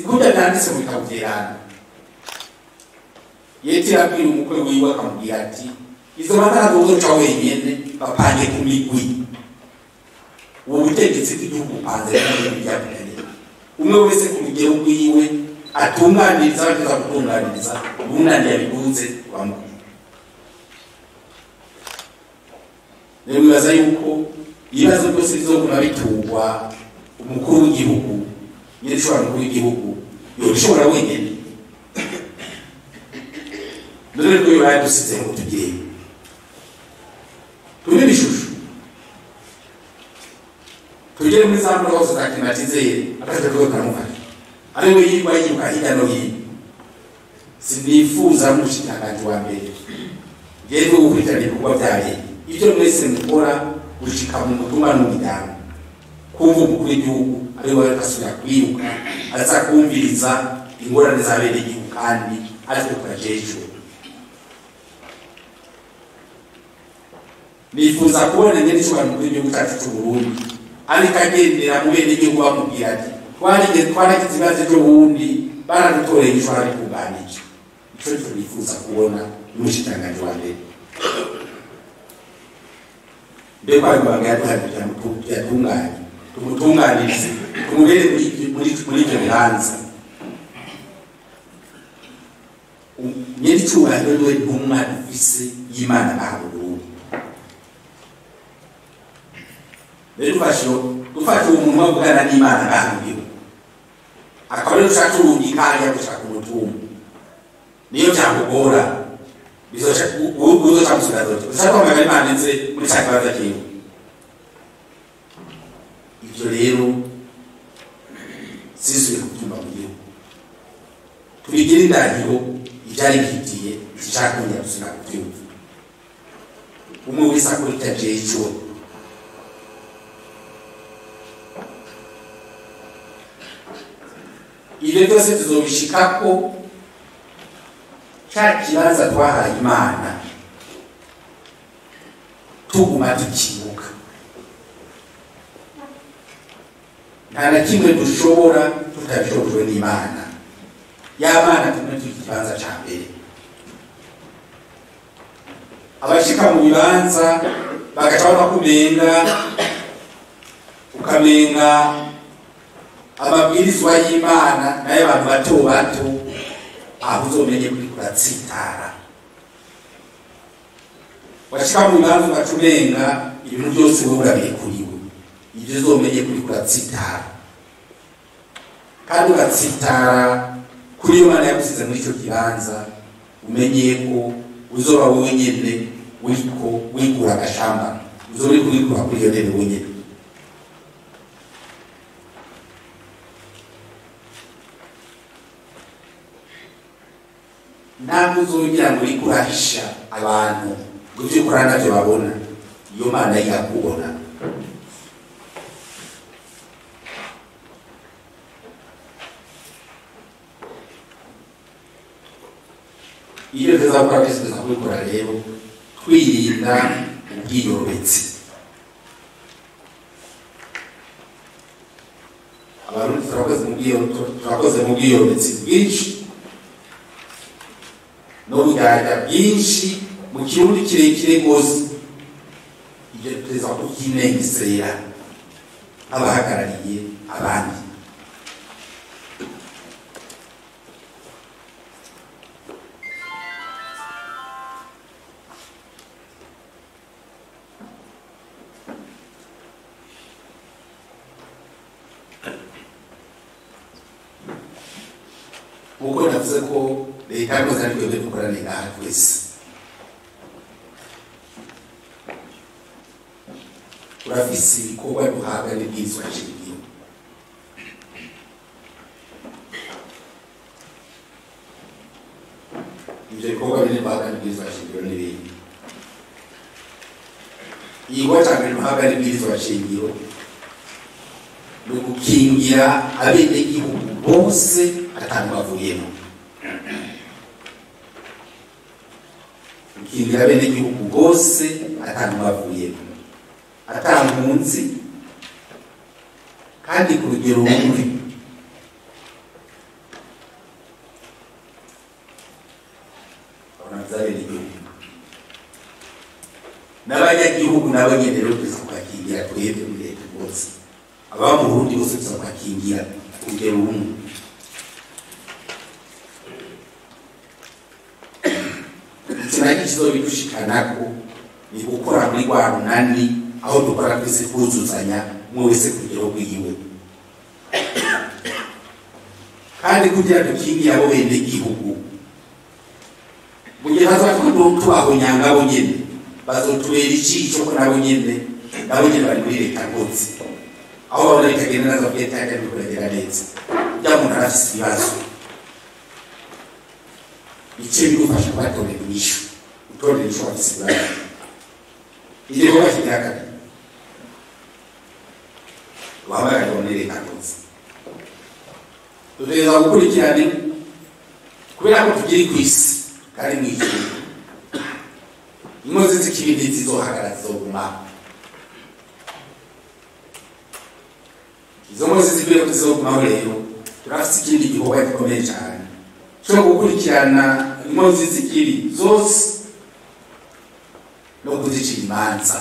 kuja byanditse mu bitabo by'irana yeti abwira umukwe wiwe akamubwira ati izo matara zozoca wenyene bapange ku migwi ubu butegetsi bw'igihugu panze n'ibintu byabikeneye umwe wese ku rugero rwiwe atunganiriza bageza gutunganiriza ubunani yabigunze bamwe rero bibaza yuko ibibazo byose bizoguma bitungwa umukuru w'igihugu nyine ushobora umukuru w'igihugu yobishobora wenyene none rwo yadusize ngo tugire turi bishushu tugere muri za mbuga za klimatizere akaje ko kamufasha ari we yirwa yiruka hirya no hino sinifuza mushikanganje wa mbere yego gukurikirana ibikorwa byawe ibyo mwese mukora gushika mu mutumba n'umuryango kumva umukuru w'igihugu ari we akasubira kwiruka aza kumviriza ingorane z'abenegihugu kandi ariko twajejwe nifuza kubona nyene cyubano muri gihugu cyacu cy'u Burundi ariko agendera mu bene igihugu bamubwira ati twaragize ibibazo byo wundi baradutoreye ijoro ari kuganije ico turifuza kubona n'umushikiranganji wa mbere mbega baganga yatunganye tumutunganirize tumubere muri ibyo bibanza nyiri cyubahiro niwe ntumwa dufise y'Imana aha mu Burundi mbere dufashe umuntu wavugana n'Imana aha mu gihugu akaba rero ushaka urungika hariya gushaka umutungo niyo byakugora uzoca musubiza uti ushaka kwamagana Imana nze muri cya kibazo cyiwe ibyo rero sisubiye kubyumva mu gihugu tubigira indahiro ibyari bihitiye zishaka kongera gusubira kubyumva umwe wese akurikira jejo ibyo byose tuzobishikako cya kibanza twahaye Imana tuguma tukibuka nta na kimwe dushobora tutabishobojwe n'Imana y'Imana tumwe tukibanza cya mbere abashika mu bibanza bagacabona kumenga ukamenga amabwirizwa y'Imana nayo abantu bato bato aho uzomenye kuri kuratsitara washika mu bibanza ugacumenga ibintu byose wowe urabiye kuri we ibyo uzomenye kuri kuratsitara kandi ugatsitara kuri yo Mana yagusize muri icyo kibanza umenye ko uzoba wowe nyene wikura agashamba uzoba uri kubikura kuri iyo ntebe wenyine ntabwo uzogira ngo uriko urahisha abantu ngo ibyo ukora nabyo babona iyo Mana yakubona iyo tuzakora byose tuzakubikora rero twirinda ubwiyobetse abarundi turakoze mu bwiyobetse bwinshi no bugaragara bwinshi mu kirundi kirekire rwose ibyo tuza kubyinengesera abahagarariye abandi uko navuze ko leta yakoze ari twebwe dukorane ngaha twese urafise ibikorwa duhabwa n'ibwirizwa shingiro ibyo bikorwa biri duhabwa n'ibwirizwa shingiro n'ibindi igikorwa cya mbere duhabwa n'ibwirizwa shingiro ni ugukingira abenegihugu bose atanu bavuyemo gukingira abenegihugu bose atanu bavuyemo atampunzi kandi ku rugero rumwe abenegihugu n'abanyagihugu nabo nyene rero tuza kubakingira twebwe muri leta bose ababa mu Burundi bose tuza kubakingira ku rugero rumwe kizobidushikanako ni gukora muri rwa runani aho dukora twese kuzuzanya umwe wese ku rugero rwiwe kandi kugira dukingiye abo benegihugu mu gihe tubahunyanga abo nyene bazotubera icico ko nabo nyene bari muri leta rwose aho babona bitagenda neza leta yagenda bikuragera neza kugira umuntu arafise ibibazo icyo bigufasha kubatorera inyishu utorera inyishu wafise ibibazo igihe kuba kigira kabiri wahamagara muri leta rwose dutegereza gukurikirana kubera ko tukiri ku isi kandi mu ijuru inkozi z'ikibi ntizizohagarara zizogumaho. Izo nkozi z'ikibi ko zizogumaho rero turafite ikindi gikorwa gikomeye cyane cyo gukurikirana inkozi z'ikibi zose no kuzicira imanza.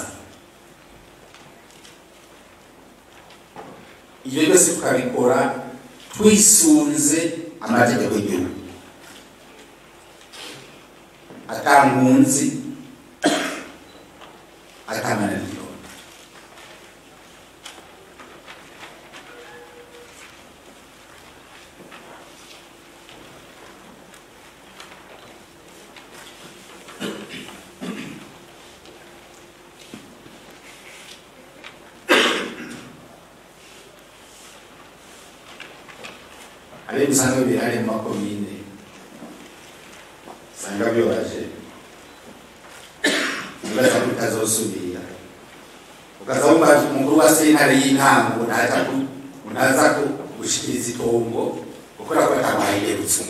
Ibyo byose tukabikora twisunze amategeko y'igihugu, atangunzi atamananiro. Ari usanga birare mu makomine usanga byoraje ugaza kutazosubira ukazomba umukuru wa sentare y'intango unaza gushikiriza itongo ukora ko atabaye iherutso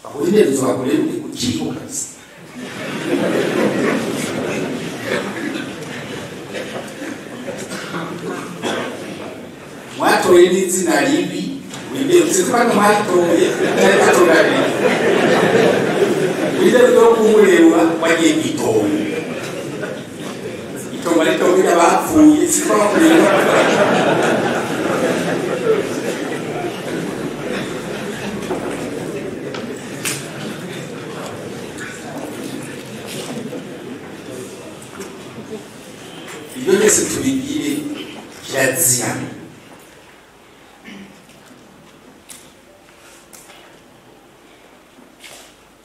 bakuri iherutso bakuri ku kigo kabisa. Mwatoye n'izina ribi wibye kuzitwara mwatoye atogari wibye ryo kumurewa wagiye gitongo itongo ritogira bapfuye sikwa kureba. Ibyo byose tubigire kirazira.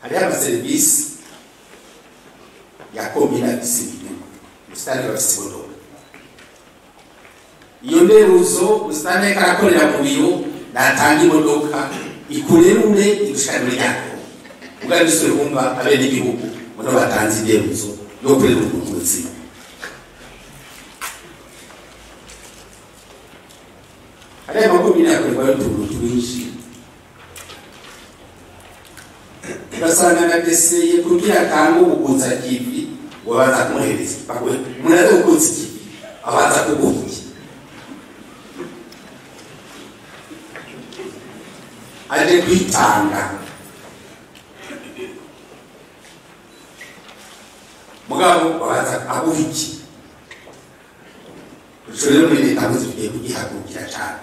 Hariho amaserivisi ya komine y'isibidu usitani w'isibodo. Iyo nderuzo usitani karakorera mu biro natanga imodoka ikurerure igushanire yako uganiswe kumva abene igihugu muno batanze inderuzo yo kurera ubuvuzi. Hariho amakomine yakorerwa y'utuntu twinshi ugasanga na deseye kugira kango ubukunza kivi wabaza kumuhereza bakwe munaze ukunza kivi abaza kubuki aje kwitanga mugabo wabaza abuki ushobora muri leta muzigiye kugihagurukira cyane.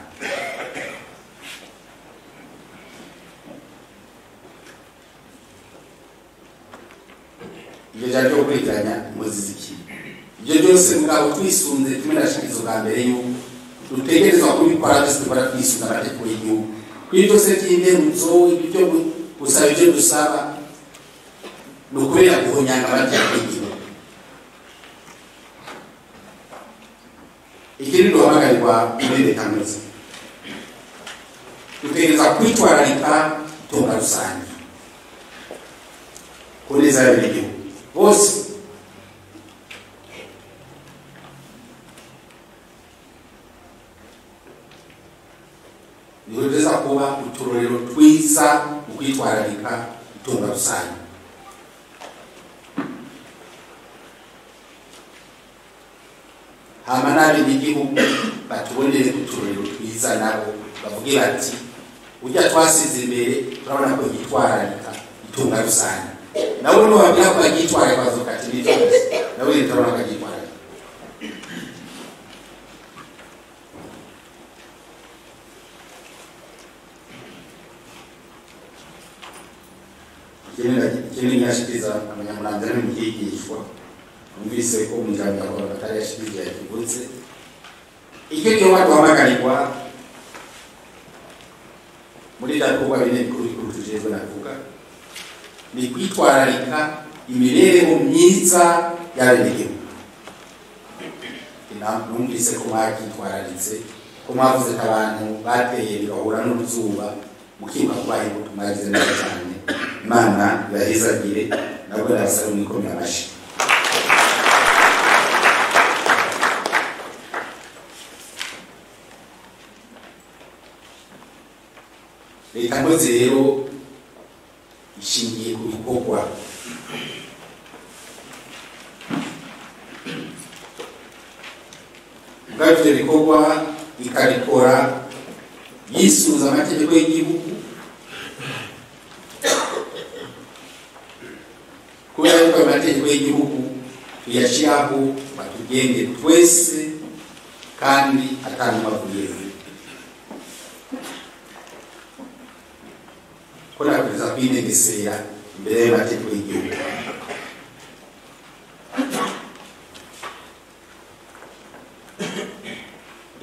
Ibyo jya byo kwitanya umuziki ibyo byose mugabo twisunze tumenashikirizo bwa mbere y'uko dutegerezwa kubikora byose dukora twisunze amategeko y'igihugu. Ibyo byose by'inderuzo ibyo gusaba ibyo dusaba ni ukubera guhonyanga amategeko y'igihugu. Ikindi duhamagarirwa muri leta muzi dutegereza kwitwararika itunga rusange ku neza y'abenegihugu bose. Niweza kuba uturorero twiza mu kwitwararika itunga rusange. Hama n'abenegihugu batubonere uturorero twiza nabo bavuge bati ujya twasize imbere turabona ko yitwararika itunga rusange. Nawe no wabira ko agitwara kwazo katini cyose nawe litorona kagitwara. Ikindi nyashikiriza abanyamuranzira mu kigishwa umvise ko umujanja wa batari yashikiriza yakigutse icyo cyo baduhamagarirwa muri dakuba bine kuri tujezwe navuga ni kwitwararika imibereho myiza y'abenegihugu. Numvise ko mwakitwararitse ko mwavuze ko abantu bateye bigahura n'uruzuba mukibuka kubaye mutumagize neza cyane. Imana yahizagire nabwo narasaba mwikomye amashi. Leta ngoze rero ishingiye ku bikorwa mugabo ivyo bikorwa ikabikora yisuza amategeko y'igihugu, kubera yuko amategeko y'igihugu tuyashiraho batugenge twese kandi atanumavuyemo. Kuna kuza kwinegesera imbere y'amategeko y'igihugu.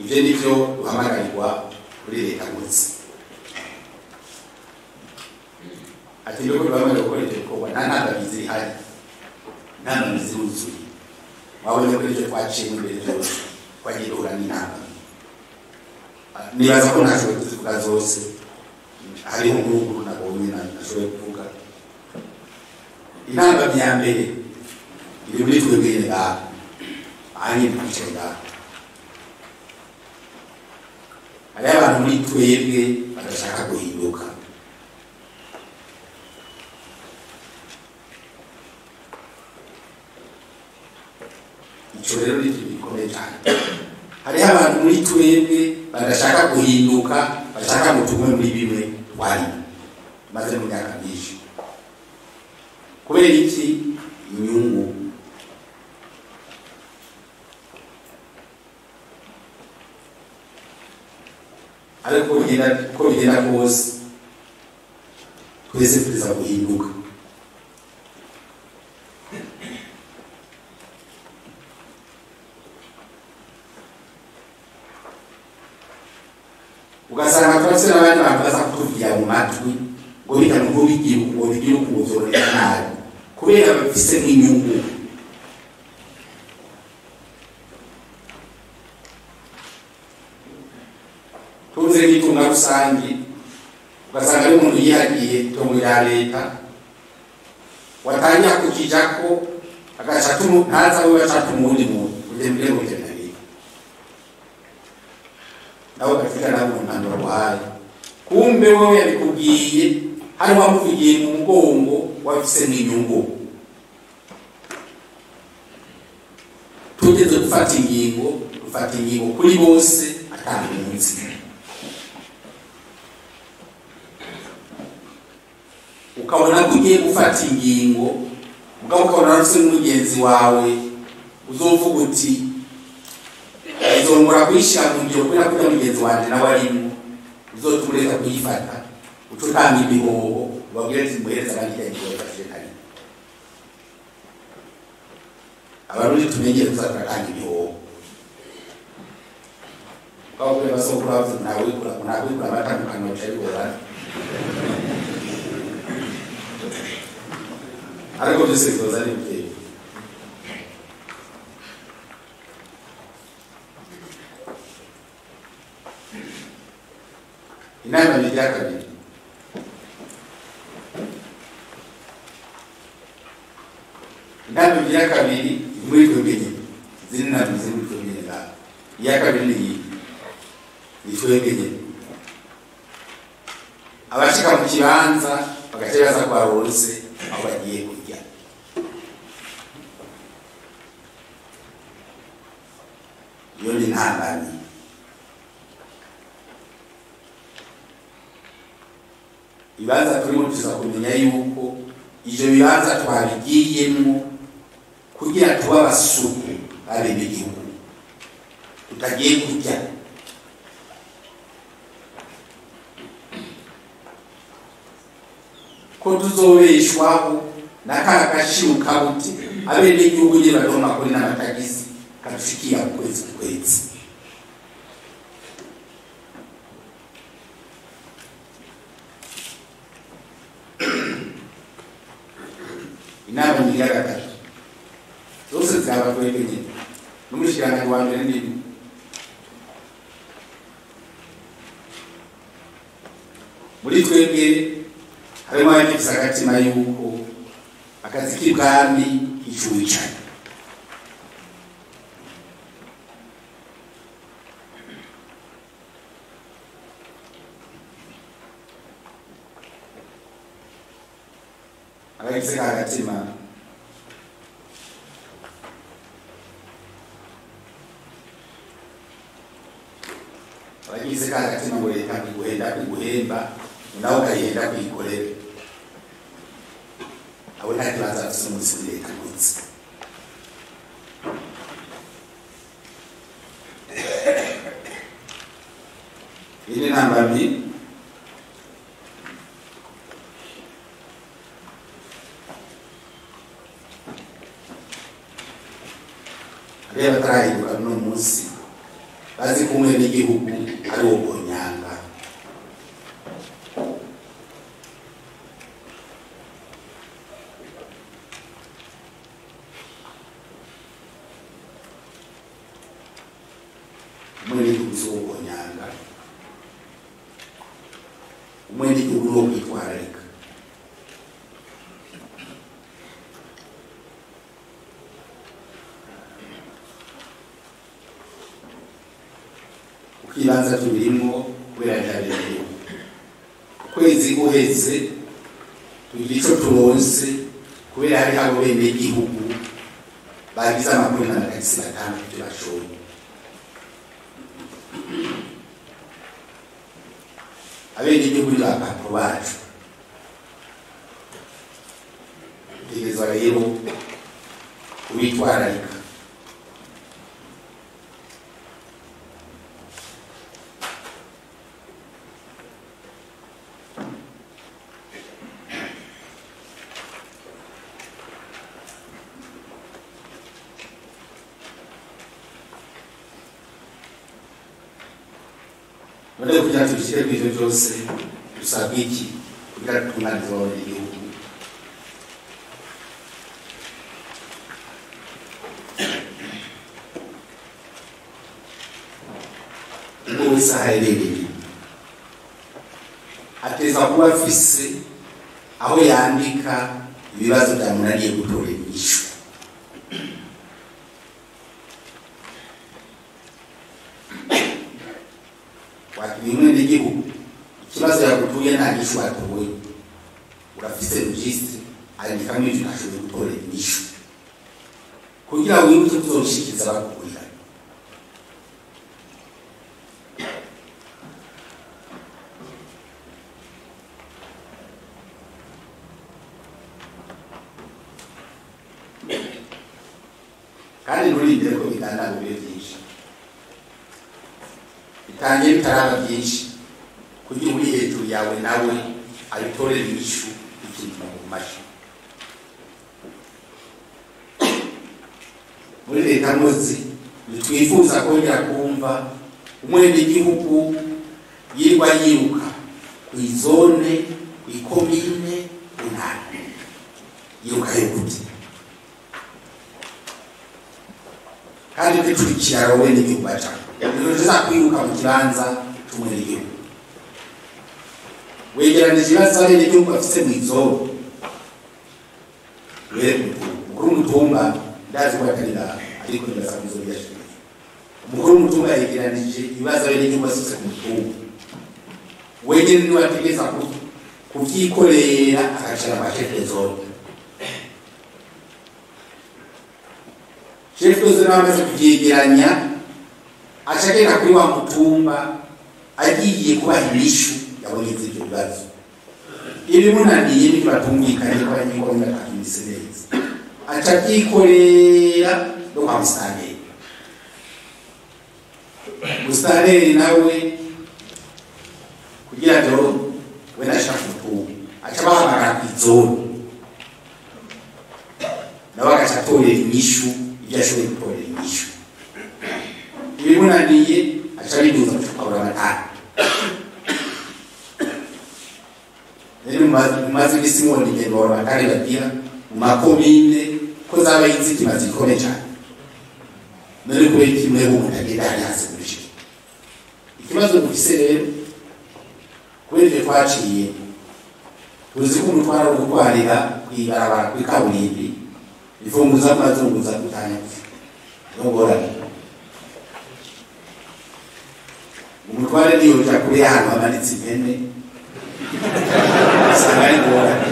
Ivyo nivyo duhamagarirwa kuri leta munsi. Ati ndiko duhamagarirwa gukora ivyo bikorwa nta ntambamizi ihari, nta ntambamizi iruzuye. Wabonye ko ivyo twaciye imbere vyose twagiye duhura n'intambwe. Nibaza ko ntashobora kuzivuga zose, hariho nk'ubu nabonye nashoboye kuvuga. Intambwe ya mbere iri muri twebwe ngaha, ahanyene twicaye ngaha. Hariho abantu muri twebwe badashaka guhinduka. Ico rero ni ikintu gikomeye cyane. Hariho abantu muri twebwe badashaka guhinduka, bashaka ngo tugume muri bimwe twari maze mu myaka myinshi. Kubera iki? Inyungu. Ariko ko bigenda kose twese tuza guhinduka. Ugasanga twese n'abandi bantu baza kutuvugira mu matwi ngo bijya mu bigihugu ngo bigire ukuzorera nabi kubera bafise nk'inyungu. Tuze n'itunga rusangi, ugasanga ari umuntu yihagiye itongo rya leta, watanya kukijako agaca ntaza we bacata umundi muntu ujembere mu jenda leta nawe gafika nabo ntandura wahaye. Kumbe wowe yabikubwiye hari wamuvugiye mu mugongo wafise n'inyungu. Tugeze gufata ingingo kuri bose atamunsi. Ukabona ko ugiye gufata ingingo, mugabo ukabona rutse n'umugenzi wawe uzovuga uti izongora kwishyira mu ngiro kubera ko mugenzi wanje nawe arimo, uzotureka kuyifata ututanga ibihoho ubabwire ati muhereza abandi igihe bafashe kare. Abarundi tumenyere kuzatanga ibihoho. Kwa kule basokura bavuze nawe kura abatandukanye bacari borana. Ariko byose bizoza ari bye. Inama ya kabiri. Inama ya kabiri muri twebwe zina muri twebwe la. Ya kabiri ni twebwe. Abashika mu kibanza bagatebaza kwa rose aho bagiye kurya. Iyo ni ntambamyi. Ibibanza turimo tuza kumenya yuko ivyo bibanza twabigiyemo kugira tuba abasuku abenegihugu tutagiye kurya. Ko tuzobeshwaho n'aka gashiru kabuti abenegihugu nyine badoma kuri n'amatagisi kadushikiye kwezi kwezi. Inama ni ya gatatu zose zaba twebwe nyine n'umushikiranganje wa mbere ndimo. Muri twebwe harimo abifise agatima yuko akazi k'ibwami icuwicanye. Abifise agatima abagize ka gatima ngo leta kwiguhemba nawe ukayihenda kuyikorera abo nta kibanza bafise umunsi muri leta gutse. Ini nambami reba tarahinduka no munsi bazi kumwe n'igihugu ari wo Bonyanga. Umwe n'igihugu Bonyanga, umwe n'igihugu wo kwitwararika. Ikibanza tubirimo kubera cyarero kwezi guheze tugira ico turonse kubera hari abo bene igihugu bagize amakuru na taxi batanga tubashoye. Abene igihugu n'abantu bacu igezwa rero kubitwararika. None kugira tubishyire ku ivyo byose dusabwa iki kugira tutunganize abanyagihugu? Ngo wese aherereye ateza kuba afise aho yandika ibibazo byamunaniye gutorera inyishu. Wakimwe n'igihugu ikibazo yagutuye nta nyishu watoye, urafise registre andikamo ivyo nashoboye gutorera inyishu kugira wibuke kuzobishikiriza abakukurira. Kandi nturindire ko bitandana bibe byinshi, bitangiye bitaraba byinshi kugira uri hejuru yawe nawe abitorera inyishu ikintu mu mashi. Muri leta muzi twifuza kongera kumva umwenegihugu yirwa yiruka kw'izone, kw'ikomine, intara yiruka yegute kandi dukurikira wowe n'igihugu baca tuza kwiruka mu kibanza tumwe n'igihugu. Wegeranije ibibazo abenegihugu bafise mw'izone mukuru w'umutumba ndazi ko yakarira ariko ndasa mw'izone yashimye. Umukuru w'umutumba yegeranije ibibazo abenegihugu bafise ku mutumba, wenyene niwe ategeza kuvyikorera agashira kwa chef de zone. Chef de zone amaze kuvyegeranya acagenda kuri wa mutumba agiye kubaha inyishu yabonye ivyo bibazo. Ibimunaniye ntibatumvikanye ko ari ngombwa akakimise neza, aca vyikorera no kwa musitanteri. Musitanteri nawe kugira ngo we nashaka umutumba aca bahamagara kw'izone nawe agaca atorera inyishu ivyo ashoboye gutorera inyishu. Ibimunaniye aca biduza kucukabura amatara. Rero mumaze imisi mubona ingendo amatara bagira mu makomine ko zaba inzitizi zikomeye cyane. Nari kubera kimwe umuntu agenda hasi kurishika. Ikibazo dufise rero kubera ivyo twaciye tuzi ko umutwara wo gutwarira kw'ibarabara kuri kaburimbi ifunguza amazunguza gutanya n'ingorane. Umutware niyo uja kuri ahantu hamanitse impene usanga ari ingorane.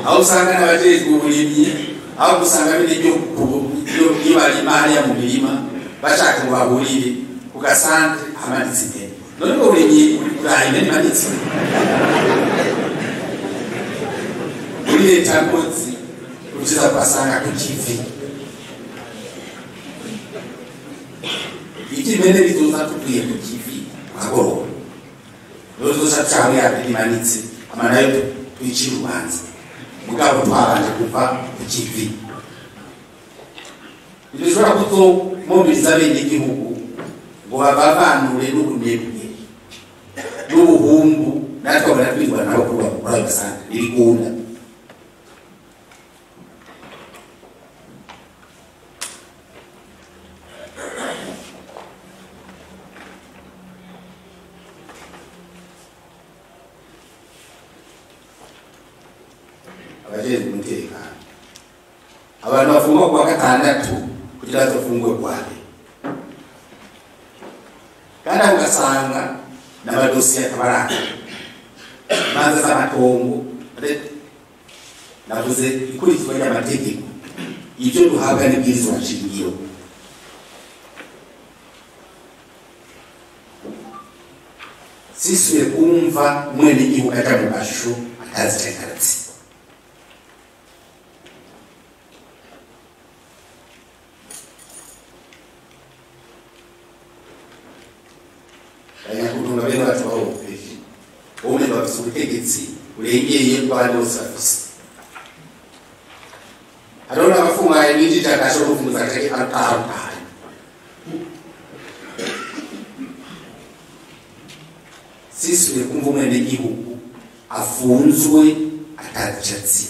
aho usanga n'abajejwe uburimyi aho gusanga biri barima hariya mu mirima bashaka ngo bahurire ugasanga hamanitse intebe none ubwo burimyi burahime ntimanitse muri leta ngozi ukiza kwasanga ku kivi ikimene bizoza tuvuye ku kivi agoroba rero tuzoca cawe yabimanitse amanayo twicira ubanza mugabo twabanje kuva ku kivi bishobora kuzomobiliza bene igihugu ngo babavanure n'ubunebwe n'ubuhumbu natwe baratwirwa nabo kuba ugasanga birikunda abajejwe umutekano abantu bafungwa kuwa gatandatu kugira ngo bafungwe kwande kandi ugasanga n'abadosiye akabaranga imanza z'amatongo navuze ikurikizwa ry'amategeko ibyo duhabwa n'ibwirizwa nshingiro sisuye kumva mwene igihugu aja mu mashusho atazi cakaratsi kutunga bene bacu bahopeje umwe bafise ubutegetsi urengeye bw'abandi bose bafise hariho n'abafungaye n'injiji agashobora kufunguza akake atahutahanye sisuye kumva umwene igihugu afunzwe atacatsi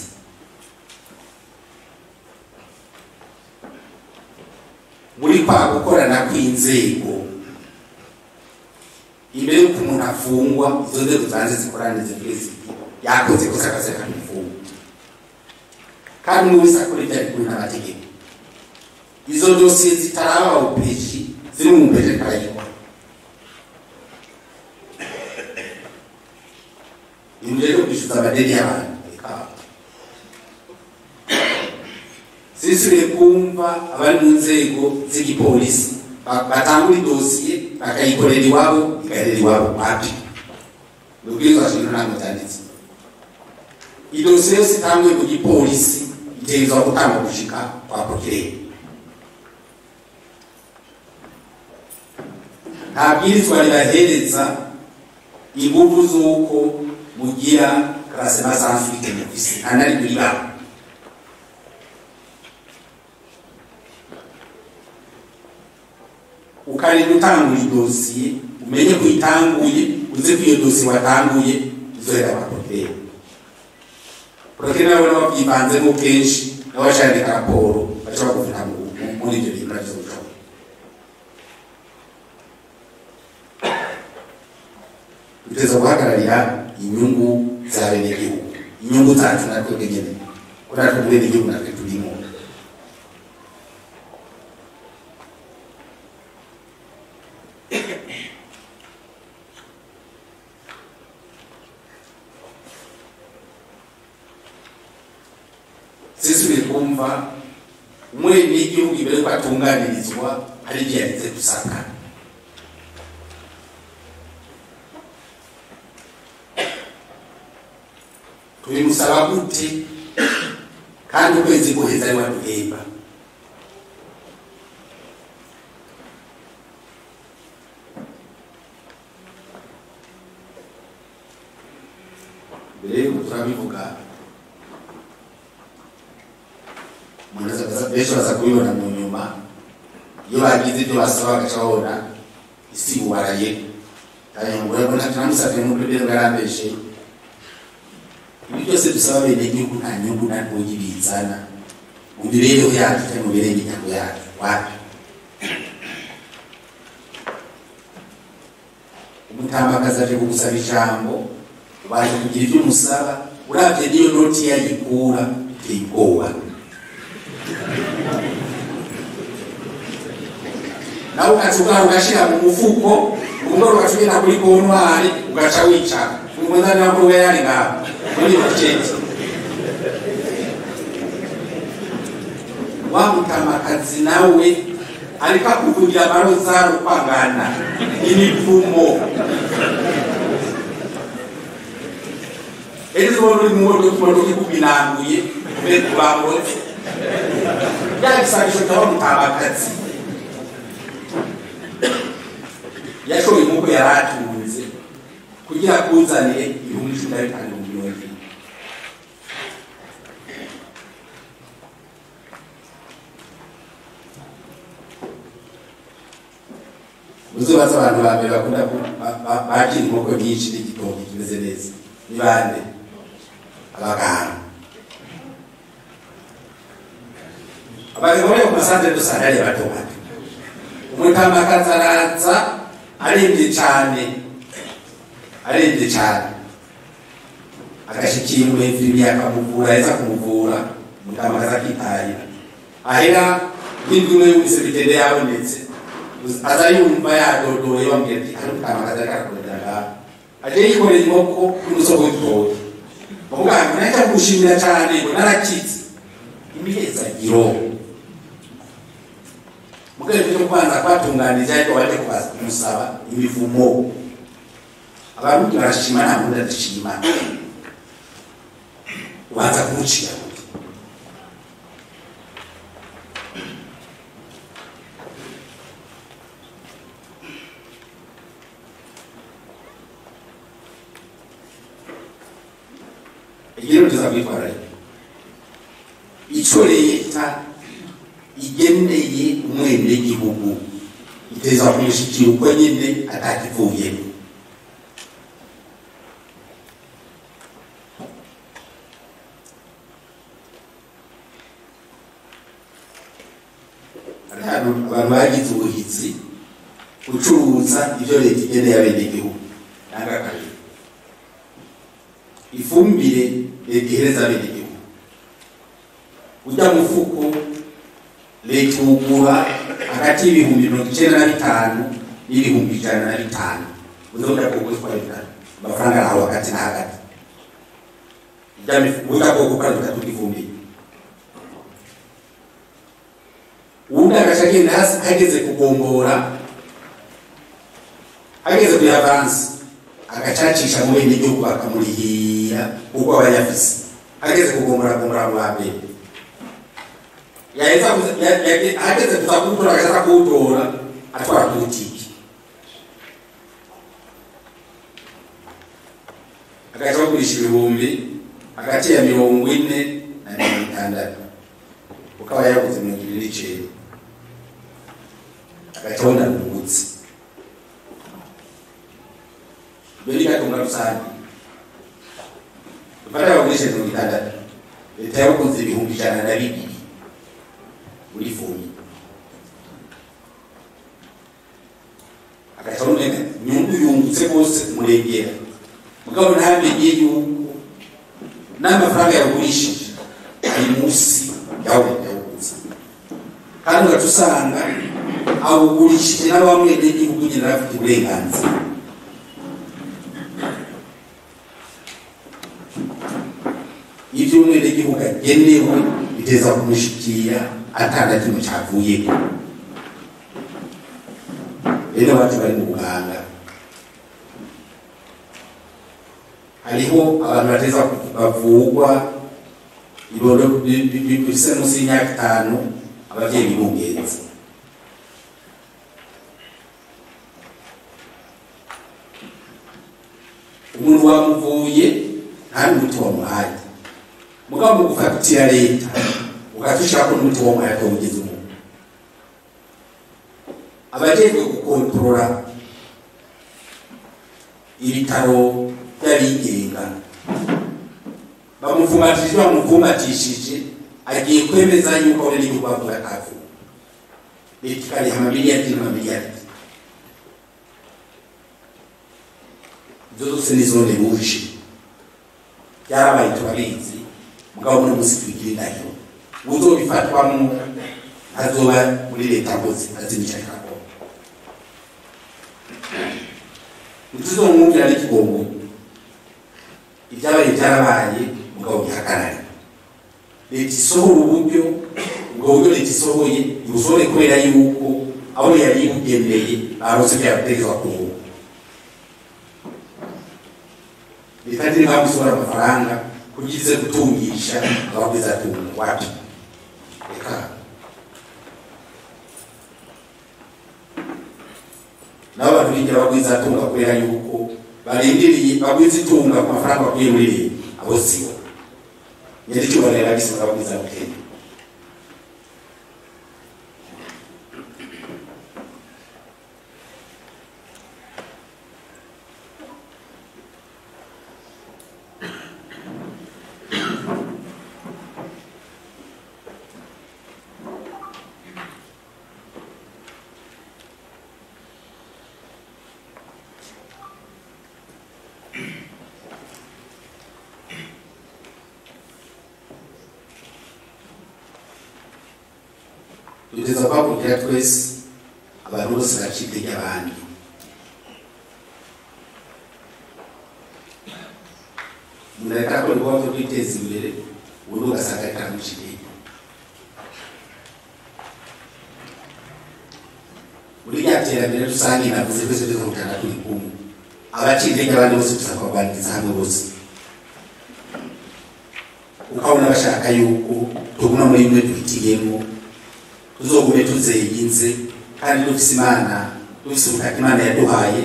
muri kwa gukorana kw'inzego imbere y'uko umuntu afungwa izo nzego zanze zikorana z'perezida yakoze kosa akazi akamufunga kandi umwe wese akora ibyo ari kumwe n'amategeko izo dosiye zitaraba upeji ziri mu mpeje karayikora imbere yo kwishyuza amadeni y'abantu sisure kumva abari mu nzego z'igipolisi batangura idosiye bakayikorera iwabo ikarera iwabo wapi ubwirizwa shingiro ntabwo byanditse idosiye yose itanguye ku gipolisi itegerezwa gutanga gushika kwa procureur nta bwirizwa ribahereza inguvu z'uko mugira classement sans suite n'ofisi anari kuriba ukari gutangura idosiye umenye ko itanguye uze ko iyo dosiye watanguye izohera abapropere nabo babyivanzemo kenshi n'abashaka raporo bashobora kuvuga muri ibyo bintu nabyo bishoboka duteza guhagararira inyungu za bene igihugu inyungu zacu natwe nyine ko natwe bene igihugu natwe turimo sisubire kumva umwene igihugu imbere ko atunganirizwa hari igihe yahise gusanga tubimusaba gute kandi ukwezi guheza ari waduhemba mbere yuko turabivuga benshi baza kubibona mu nyuma iyo bagize ibyo basaba bagaca babona isi ubaraye urabona turamusabye mu rwego rwarambeshe ibi byose dusaba bene igihugu nta nyungu na ntoyi bizana mu mibereho yacu cyangwa mu mibereho y'imiryango yacu wapi umutambakazi aje kugusaba ijambo baje kugira ibyo umusaba urabye niyo noti yayikura biteye ubwoba nawe ukacugaho ugashira mu mufuko umugore ugacubira kuri kontwari ugaca wicara umuzani wako we yari ngaho muri baketi wa mutamakazi nawe ariko akuvugira amarozaro kwangana imivumo ejo uri mu modoka ikubinanguye kubera kubamurotse yagisabisho cyo mutamakazi yashoboye nk'uko yaratunze kugira kuzanire 15,000 miliyoni. Uzobaza abantu bambere bakunda bakira inkoko nyinshi n'igitoki kimeze neza ni bande? Abaganga. Abaganga ku santere do santere bato bato. Umutamakazi araza arembye cyane agashikira umuviri akamuvura yeza kumuvura umutamakazi akitahira ahera n'indumwe y'ubise bitende yabonetse aza yumva yadodoye bambwira ati ari umutamakazi akakurira aje yikoreye inkoko n'umusoko w'itoki muganga naca gushimira cyane ngo narakitse imiheza giro muganga cyo kwanza kwatunganije ariko baje kumusaba imivumo abantu barashima nta muntu adashima ubanza kumucira igero tuzabitwara ico leta igeneye umwene gihugu iteza kumushikira uko nyine atakivuyemo. Abantu bagize ubuhizi gucuruza ibyo leta igeneye abenegihugu n'agakari ifumbire leta ihereza abenegihugu ujya mufuko leta ugura hagati y'ibihumbi 95 n'ibihumbi 105 uzoja kuguzwa amafaranga aho hagati na hagati ujya kugura tukatugifumbire unda agashagenda hageze kugombora hageze kuri avance agacacisha mu bindi gihugu bakamurihira uko abayafise hageze kugombora mu mbere yaheza hageze kuzakutora agashaka kuwutora atwara ku butiki agaca bagurisha ibihumbi hagati ya 40 na 60 ukaba yaguze 29 agacona n'ubutsi beri gatunga rusange bari bagurisha 60 leta yakunze ibihumbi 102 uri fumi agacona nyungu yungutse bose murengera mugabo ntamenye yuko n'amafaranga yagurishije ari munsi yawe kandi ugatusanga awugurishije n'abamwe n'igihugu nyine bafite uburenganzira ibyo umwe n'igihugu agenewe biteza kumushikira atanda kimwe cyavuyeko. Rero abantu bari mu Buganda hariho abantu bateza bavugwa ibondo bise munsi y'imyaka 5 abavyeyi bibungenze umuntu wamuvuye nta muti wamuhaye mugabo mu gufatira leta ugatushyira ko n'umuti wamuhaye akawugeza umuntu abajejwe gukontorora ibitaro by'abigenga bamupfumatishije agiye kwemeza yuko ari igihugu bavuga kafu leta ikariha amamiliyari zose nizone buje yarabaye turabizi mugabo muri musi twigire nayo uzobifatwamo azoba muri leta bose azimisha ko utuzomwumvira n'ikigongo ibyabaye byarabaye mugabo bihagarare leta isohora uburyo ubwo buryo leta isohoye ibusohore kubera yuko aho yari ibugendeye barose byabategezwa kuvuga leta ndi ntabwo isohora amafaranga kugize gutungisha abagwiza tunga wapi reka nabo bantu bigira abagwiza tunga kubera yuko barindiriye bagwiza itunga ku mafaranga bakuye muri leta abo sibo yari cyubarira bisaba abagwiza bukenya tugeza kwakukira twese abantu bose bacitege abandi mureka ko rwose kwiteza imbere ubu ugasanga rikamuciye muri rya terambere rusange navuze twese tuzamutana turi kumwe abacitege abandi bose tuzakora kubaniriza hamwe bose ukabona bashaka yuko tuguma muri imwe duhitiyemo tuzogume tuzeyinze kandi dufise Imana dufise ubutaka Imana yaduhaye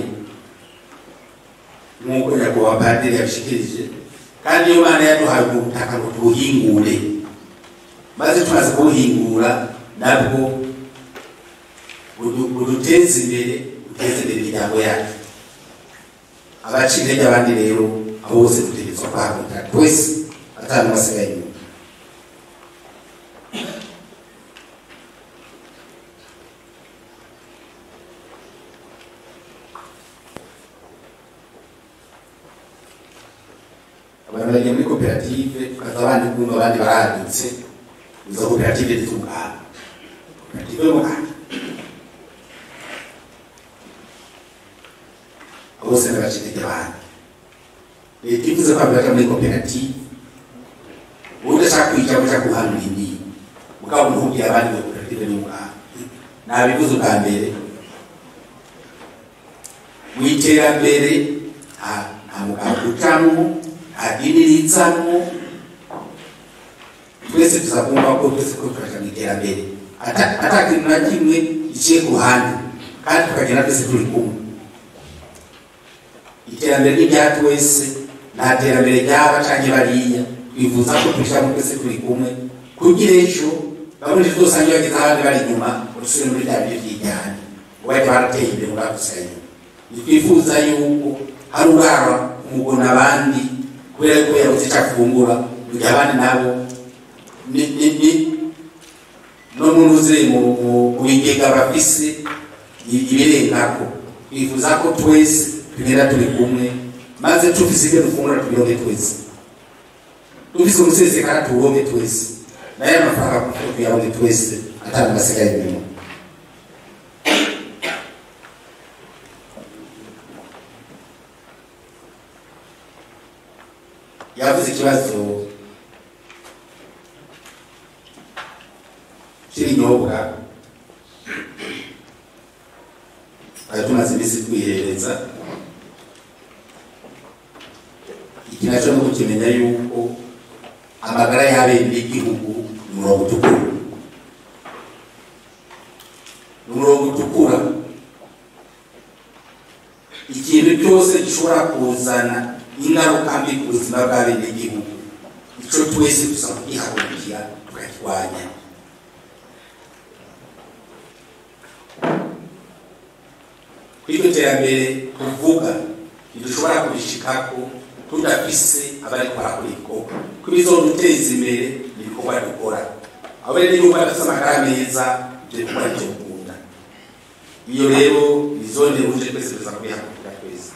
nk'uko nyakubahwa padiri yabishikirije kandi iyo Imana yaduhaye ubutaka ngo tubuhingure maze tumaze kubuhingura nabwo buduteze imbere buteze imbere imiryango yacu abacira intege abandi rero abo bose dutegerezwa kwahaguruka twese atanu basigaye inyuma abantu bagiye muri koperative tukaza abandi kumva abandi baradutse izo koperative zitungana koperative y'umuganda bose n'abacitege abandi leta ivuze ko abantu baja muri koperative udashaka kwijamo ushaka guhanura indi mugabo ntumbwira abandi ngo koperative y'umuganda nabivuze ubwa mbere mu iterambere nta muganga ucamwo adinirizamo twese tuzagomba ko twese ko turaja mu iterambere atakintu na kimwe iciye ku ruhande kandi tukagenda twese turi kumwe iterambere ni rya twese nta terambere ryaba canke bariya twifuza ko tujamo twese turi kumwe kugira ejo bamwe tuzosange bageze ahandi bari inyuma urusubire muri rya byo vy'ijyane ngo bari barateye imbere muri akusanya twifuza yuko hari urara umugona abandi kubera ko yabuze icyo afungura mu gihe abandi nabo no mu ntuze mu bigega bafise ibirengako twifuza ko twese tugenda turi kumwe maze tufise ibyo dufungura tubironke twese tufise umusesekara tuwuronke twese naye amafaranga tuyaronke twese atari basigaye inyuma yavuze ikibazo cy'ibinyobwa tumaze iminsi twihereza iki nacyo no kukimenya yuko amagara y'abene igihugu ni umurongo utukura ikintu cyose gishobora kuzana ingaruka mbi ku buzima bw'abene igihugu icyo twese dusaba kwihagurukira tukakirwanya kw'iryo terambere tuvuga ntidushobora kubishikako tudafise abari barakora ibikorwa ko bizoduteza imbere ibikorwa dukora abo rero niba bafise amagara meza ibyo bikorwa nicyo gukunda iyo rero izone uje twese tuza kwihagurukira twese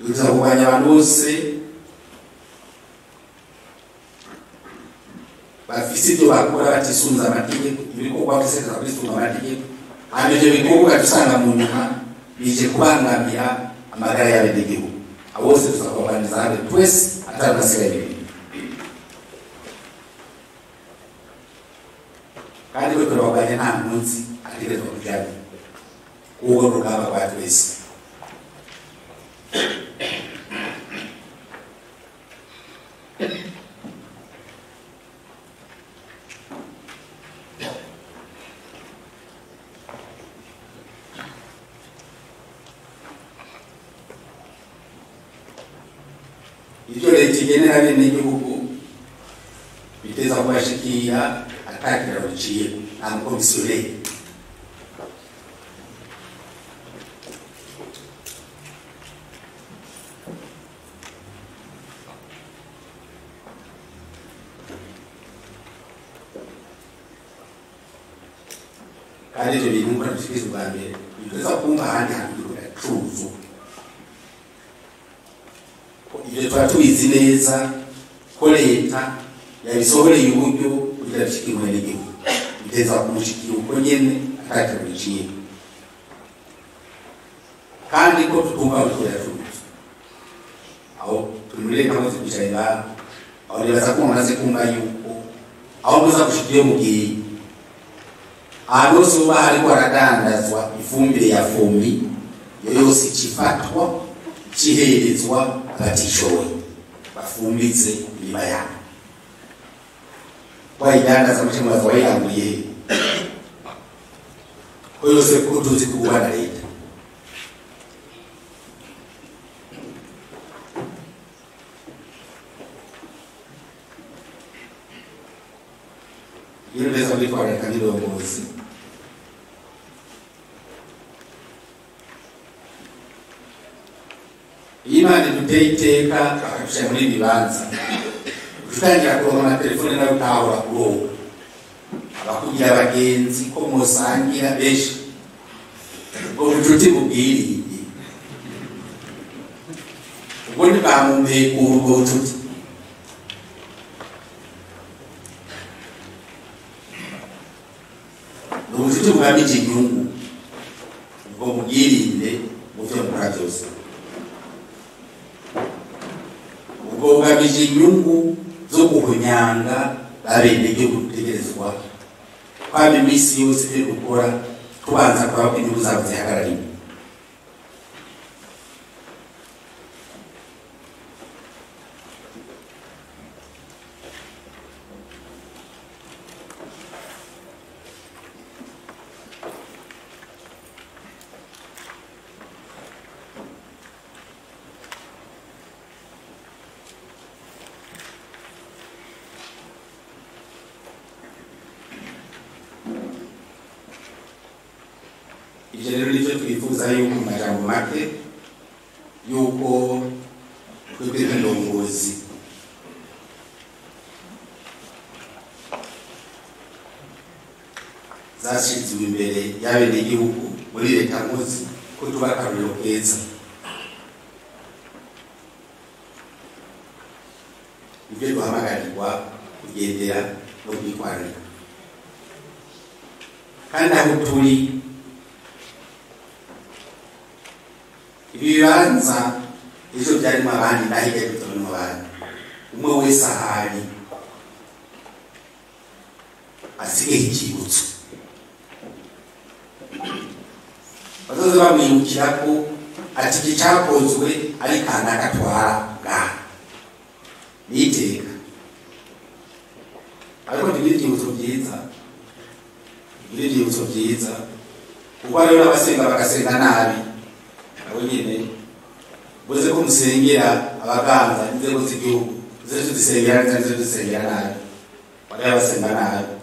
tuzakuganya abantu bose bafise ibyo bakora batisunze amategeko ibikorwa byose bisunga amategeko hanyuma ibyo bikorwa dusanga mu nyuma bije kubangamira amagara y'abenegihugu abose tuzakoraniza hamwe twese atanasigaye. Kandi we kurwanya nta munsi ategerezwa kujyana uwo rugamba rwa twese. Ibyo leta igenera bene igihugu biteza kubashikira atakira ruciye nta mukomisiyoneri. Kandi ibyo bintu nkora bishyikirizwa ubwa mbere biteza kumva ahandi hantu biracuruza. Ibyo tuba tubizi neza ko leta yabisohoreye uburyo kugira bishikirwe n'igihugu, biteza kumushikira uko nyene atakira ruciye, kandi ko tutumva ko yacuruza. Aho tumurire kamaze kwicara aho nibaza ko mumaze kumva yuko aho muza gushikira mu gihe ahantu hose uba hariko haradandazwa ifumbire ya fumbi yo yose ikifatwa ciherezwa abatishoboye bafumbize imirima yabo. Wayidandaza muce mubaza wayiranguriye ko yose ko tuzi kuba na leta. Iyo neza bitwareka n'indongozi Imana iduteye iteka akadushyira muri bibanza utangira kuronka telefone nawe utahora kuronka abakugira abagenzi ko musangira benshi ubwo bucuti bubwiriye ubwo ntibamumpekura ubwo bucuti. Ni ubucuti bugamije inyungu, ubwo mubwirinde mu byo mukora byose. Ubwo bugamije inyungu zo guhunyanga abenegihugu dutegerezwa kwaba iminsi yose byo gukora tubanza kuraba ko inyungu zabo zihagarariwe. Ibyo rero nicyo twifuza yuko mu majambo make yuko twebwe nk'indongozi zashyizwe imbere y'abenegihugu muri leta nkozi ko tuba akarorero keza. Ibyo duhamagarirwa kugendera no kwitwararika, kandi aho turi ibibanza ejo byarimo abandi nahige bitoramo abandi, umwe wese ahari asigaye ikibutso bazoze bamwibukira ko ati iki cyakozwe ari kanaka twara ngaha niteka. Ariko tugira ibyibutso byiza, tugira ibyibutso byiza kuko hariho n'abasenga bagasenga nabi. Abo nyine buze ko musengera abaganza inzego z'igihugu zose dusengera neza dusengera nabi, bari abasenga nabi.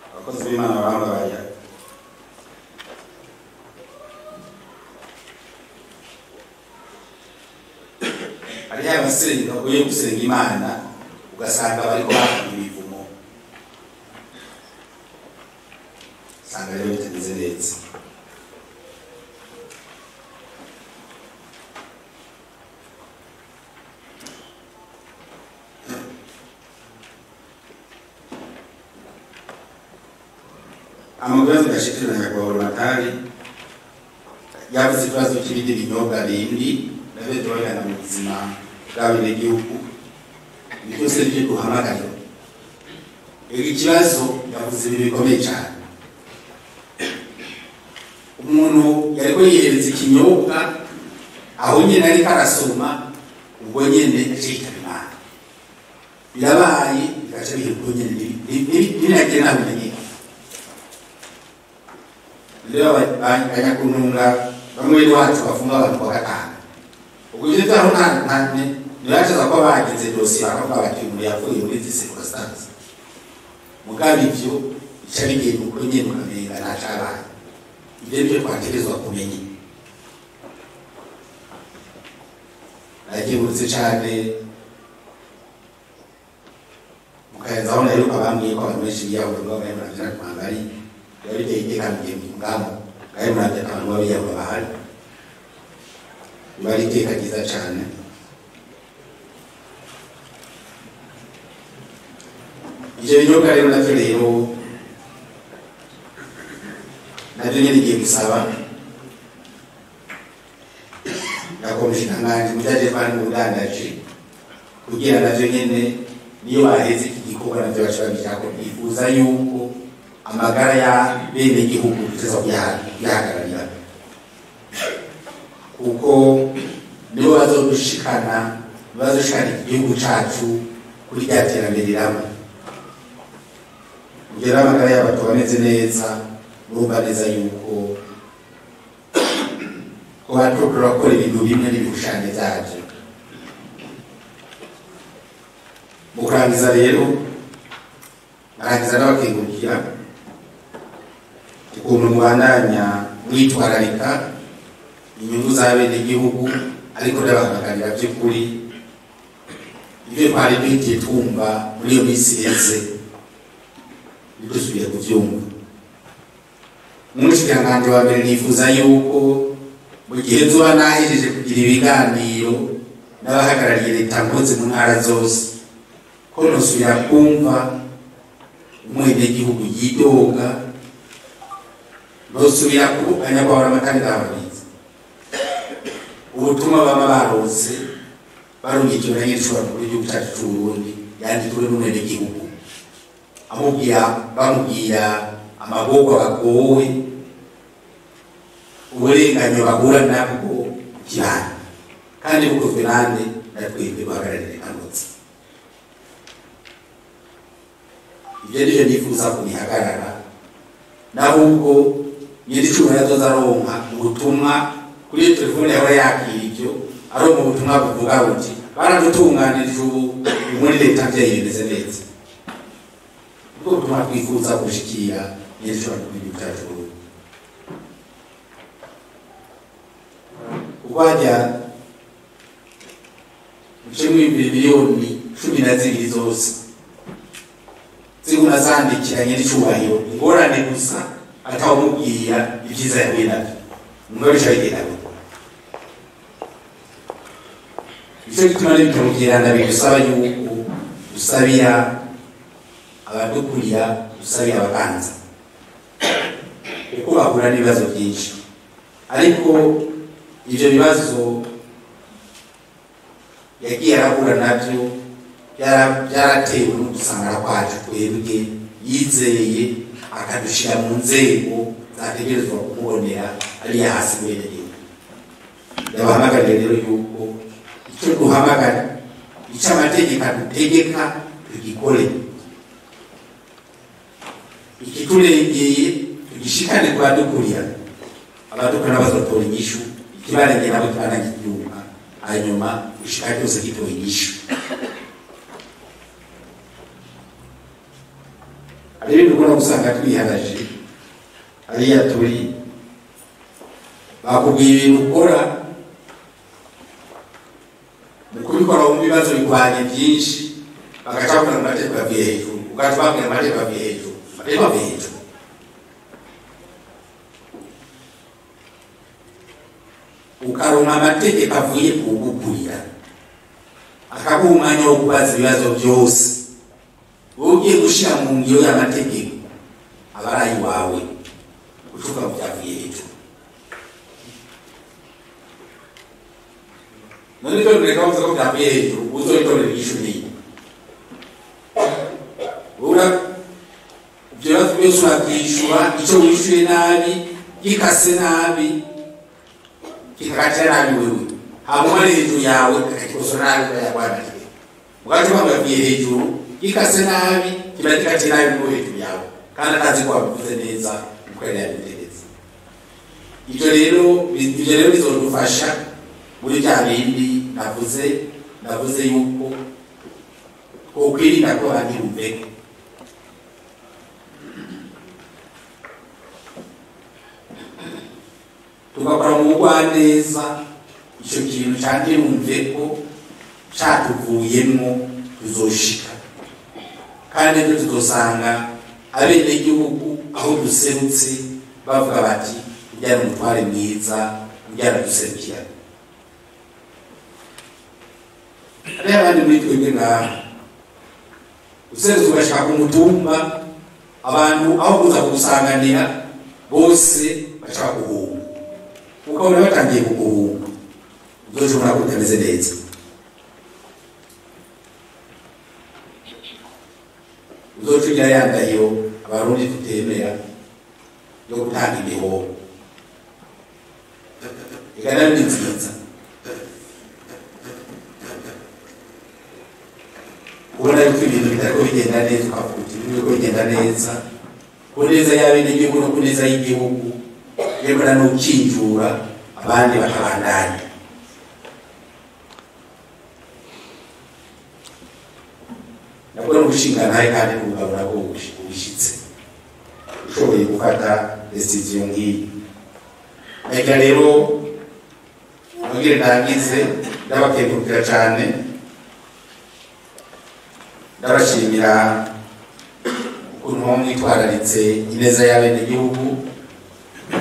Abakozi b'Imana barambaye ari abasenga uye gusenga Imana ugasanga bari ko ibivumo, sanga rero bitameze neza. Amagezi yashikirana kwa Matari yavuze ikibazo cy'ibindi binyobwa bindi nabyo tubagana mu buzima bw'abenegihugu byose byo guhamagarira. Ikibazo yavuze ibintu bikomeye cyane. Umuntu yari yihereza ikinyobwa aho nyine ariko arasoma ubwo nyine acika Imana birabaye bigaca bihuko nyine binagiye namenye leo abanyakununga bamwe wacu bafunga abantu kwa gatanu ubwo ivyo taho nta nibacaza ko bagize dossier bakavuga bati umuntu yavuye muri izi circumstances mugabe ivyo ica bigiye uko nyine ukamenga ntacabaye ibyo byo twategerezwa kumenya. Nagiburutse cyane mukaza aho rero abambwiye ko abantu benshi biyaho ngo bayamara kwambari yari iteka ngiye mu ngamo bayamara abantu babiyaho bahari bari iteka giza cyane. Ije binyobwa rero navyo rero navyo nyine ngiye gusaba nakomishinanganje mujaje kandi mudandaje kugira navyo nyene niyo baheze iki gikorwa navyo bashobora ko bifuza yuko amagara ya bene igihugu biteza kuyahagararira kuko nibo bazodushikana igihugu cacu kuri rya terambere rirama kugira amagara y'abantu bameze neza urumva neza yuko watu kurakora ibintu bimwe n'ibishushanyo byaje. Mukurangiza rero barangiza n'abakengurukira ukuntu mubandanya mwitwararika inyungu z'abene igihugu ariko n'abahamagarira by'ukuri ibyo twari twitiye twumva muri iyo minsi iheze bidusubiye kubyumva. Umushikiranganji wa mbere nifuza yuko mu gihe nzoba nahejeje kugira ibiganiro n'abahagarariye leta mpunzi mu ntara zose ko nosubira kumva umwenegihugu yidoga nosubira kubukanya kwahora amakandida ababitsi ubutumwa bama barose barungikiwe na nyir'ishobora mukuru w'igihugu cyacu c'Uburundi yandikiwe n'umwenegihugu bamubwira amaboko bagowe uburenganyo bahura nabwo kibana kandi bukozwe nande natwebwe bahagararire kanotsi. Ibyo rero nifuza kubihagarara nahubwo nyir'icuma yazoza aronka ubutumwa kuri telefone yawe yakira ibyo ari mu butumwa buvuga buti baradutunganirije ubu muri leta byayemeze neza ubwo butumwa twifuza gushikira nyir'icuma n'igihugu cyacu wajya ucemo 2,012,000 zose ziguna zandikiranye n'icubahiro ingorane gusa atawumubwira ibyiza yahuye nabyo ngo bishayigeraho. Icyo gituma n'ibimubwirana bigusaba yuko usabira abadukurira usabira ababanza kuko bahura n'ibibazo byinshi ariko ibyo bibazo yagiye arahura nabyo byaratewe no gusangara kwacu twebwe yizeye akadushira mu nzego zategerezwa kumubonera ari hasi wenyine. Yabahamagariye rero yuko icyo duhamagara icyo amategeko adutegeka tugikore ikiturengeye tugishikane kubadukurira abadukora bazotora inyishu kibarenge nabo twanagiyumva hanyuma ushaka cyose gitoye inyishu. Ari ibintu ukora gusanga twiharaje ariya turi bakubwiye ibintu ukora mu kubikora mu bibazo bikwanye byinshi bagacakura mu mategeko yavuye hejuru ugatwabwira amategeko yavuye hejuru amategeko yavuye hejuru ukaronka amategeko avuye kugukurira akaguha umwanya wo kubaza ibibazo byose wowe ugiye gushyira mu ngiro y'amategeko abarayi wawe ucuka mu byavuye hejuru none itorero reka bavuze ko byavuye hejuru uzoyitorera igishu niyo ura ibyo bibazo byose urabyishura icyo wishyuye nabi gikase nabi kikakatira nabi wewe hanyuma ari hejuru yawe kakakikosora nabi kayagwanariye ubwacu mpamvu yavuye hejuru gikase nabi kiba gikatira nabi mu hejuru yawe kandi akazi ko wabivuze neza uko yari yabiteretse ibyo rero bizodufasha muri bya bindi navuze yuko ukwirinda ko ntibumveke tugakora mu bugwaneza icyo kintu cyangwa numve ko cyatuvuyemo tuzoshika kandi ibyo tuzosanga abenegihugu aho duserutse bavuga bati ujyana umutware mwiza ujyana duserukira hariho abandi muri twebwe ngaha userutse ugashaka umutumba abantu aho kuza kugusanganira bose bashaka guhunga ukabona batangiye kuguhunga uzoshobora kutameze neza uzocugira yandahiyo abarundi tutemera yo gutanga imihoho igana ni nziza ubona yuko ibintu bitariko bigenda neza ukavuga uti biriko bigenda neza ku neza y'abenegihugu no ku neza y'igihugu yemera n'ukinjura abandi bakabandanya nakora umushinga nawe kandi kugabura ko ubishitse ushoboye gufata decision nk'iyi ega rero mugire ndangize ndabakengurukira cyane ndabashimira ukuntu mwitwararitse ineza y'abenegihugu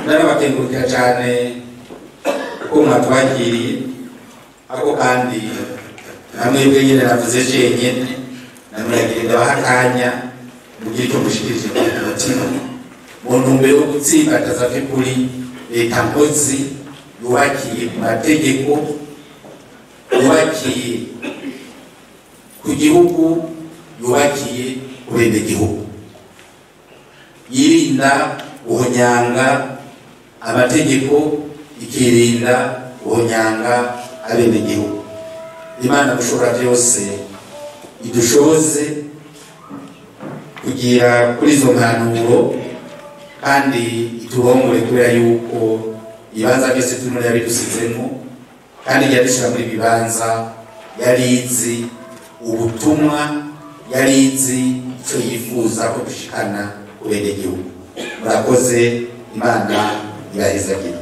ndabakengurukira cyane ko mwatwakiriye ako kandi namwebwe nyine navuze jenyine namuragire ndabaha akanya mugihe cyo gushikirije umutima mu ntumbero yo gutsimbataza by'ukuri leta nkozi yubakiye ku mategeko yubakiye ku gihugu yubakiye ku benegihugu yirinda guhonyanga amategeko ikirinda guhonyanga abenegihugu Imana gushobora byose idushoboze kugira kuri izo mpanuro kandi ituhongore kubera yuko ibibanza byose turimo yabidusizemo kandi yadushyira muri bibanza yarizi ubutumwa yarizi icyo yifuza ko dushikana ku benegihugu murakoze Imana ibahezagire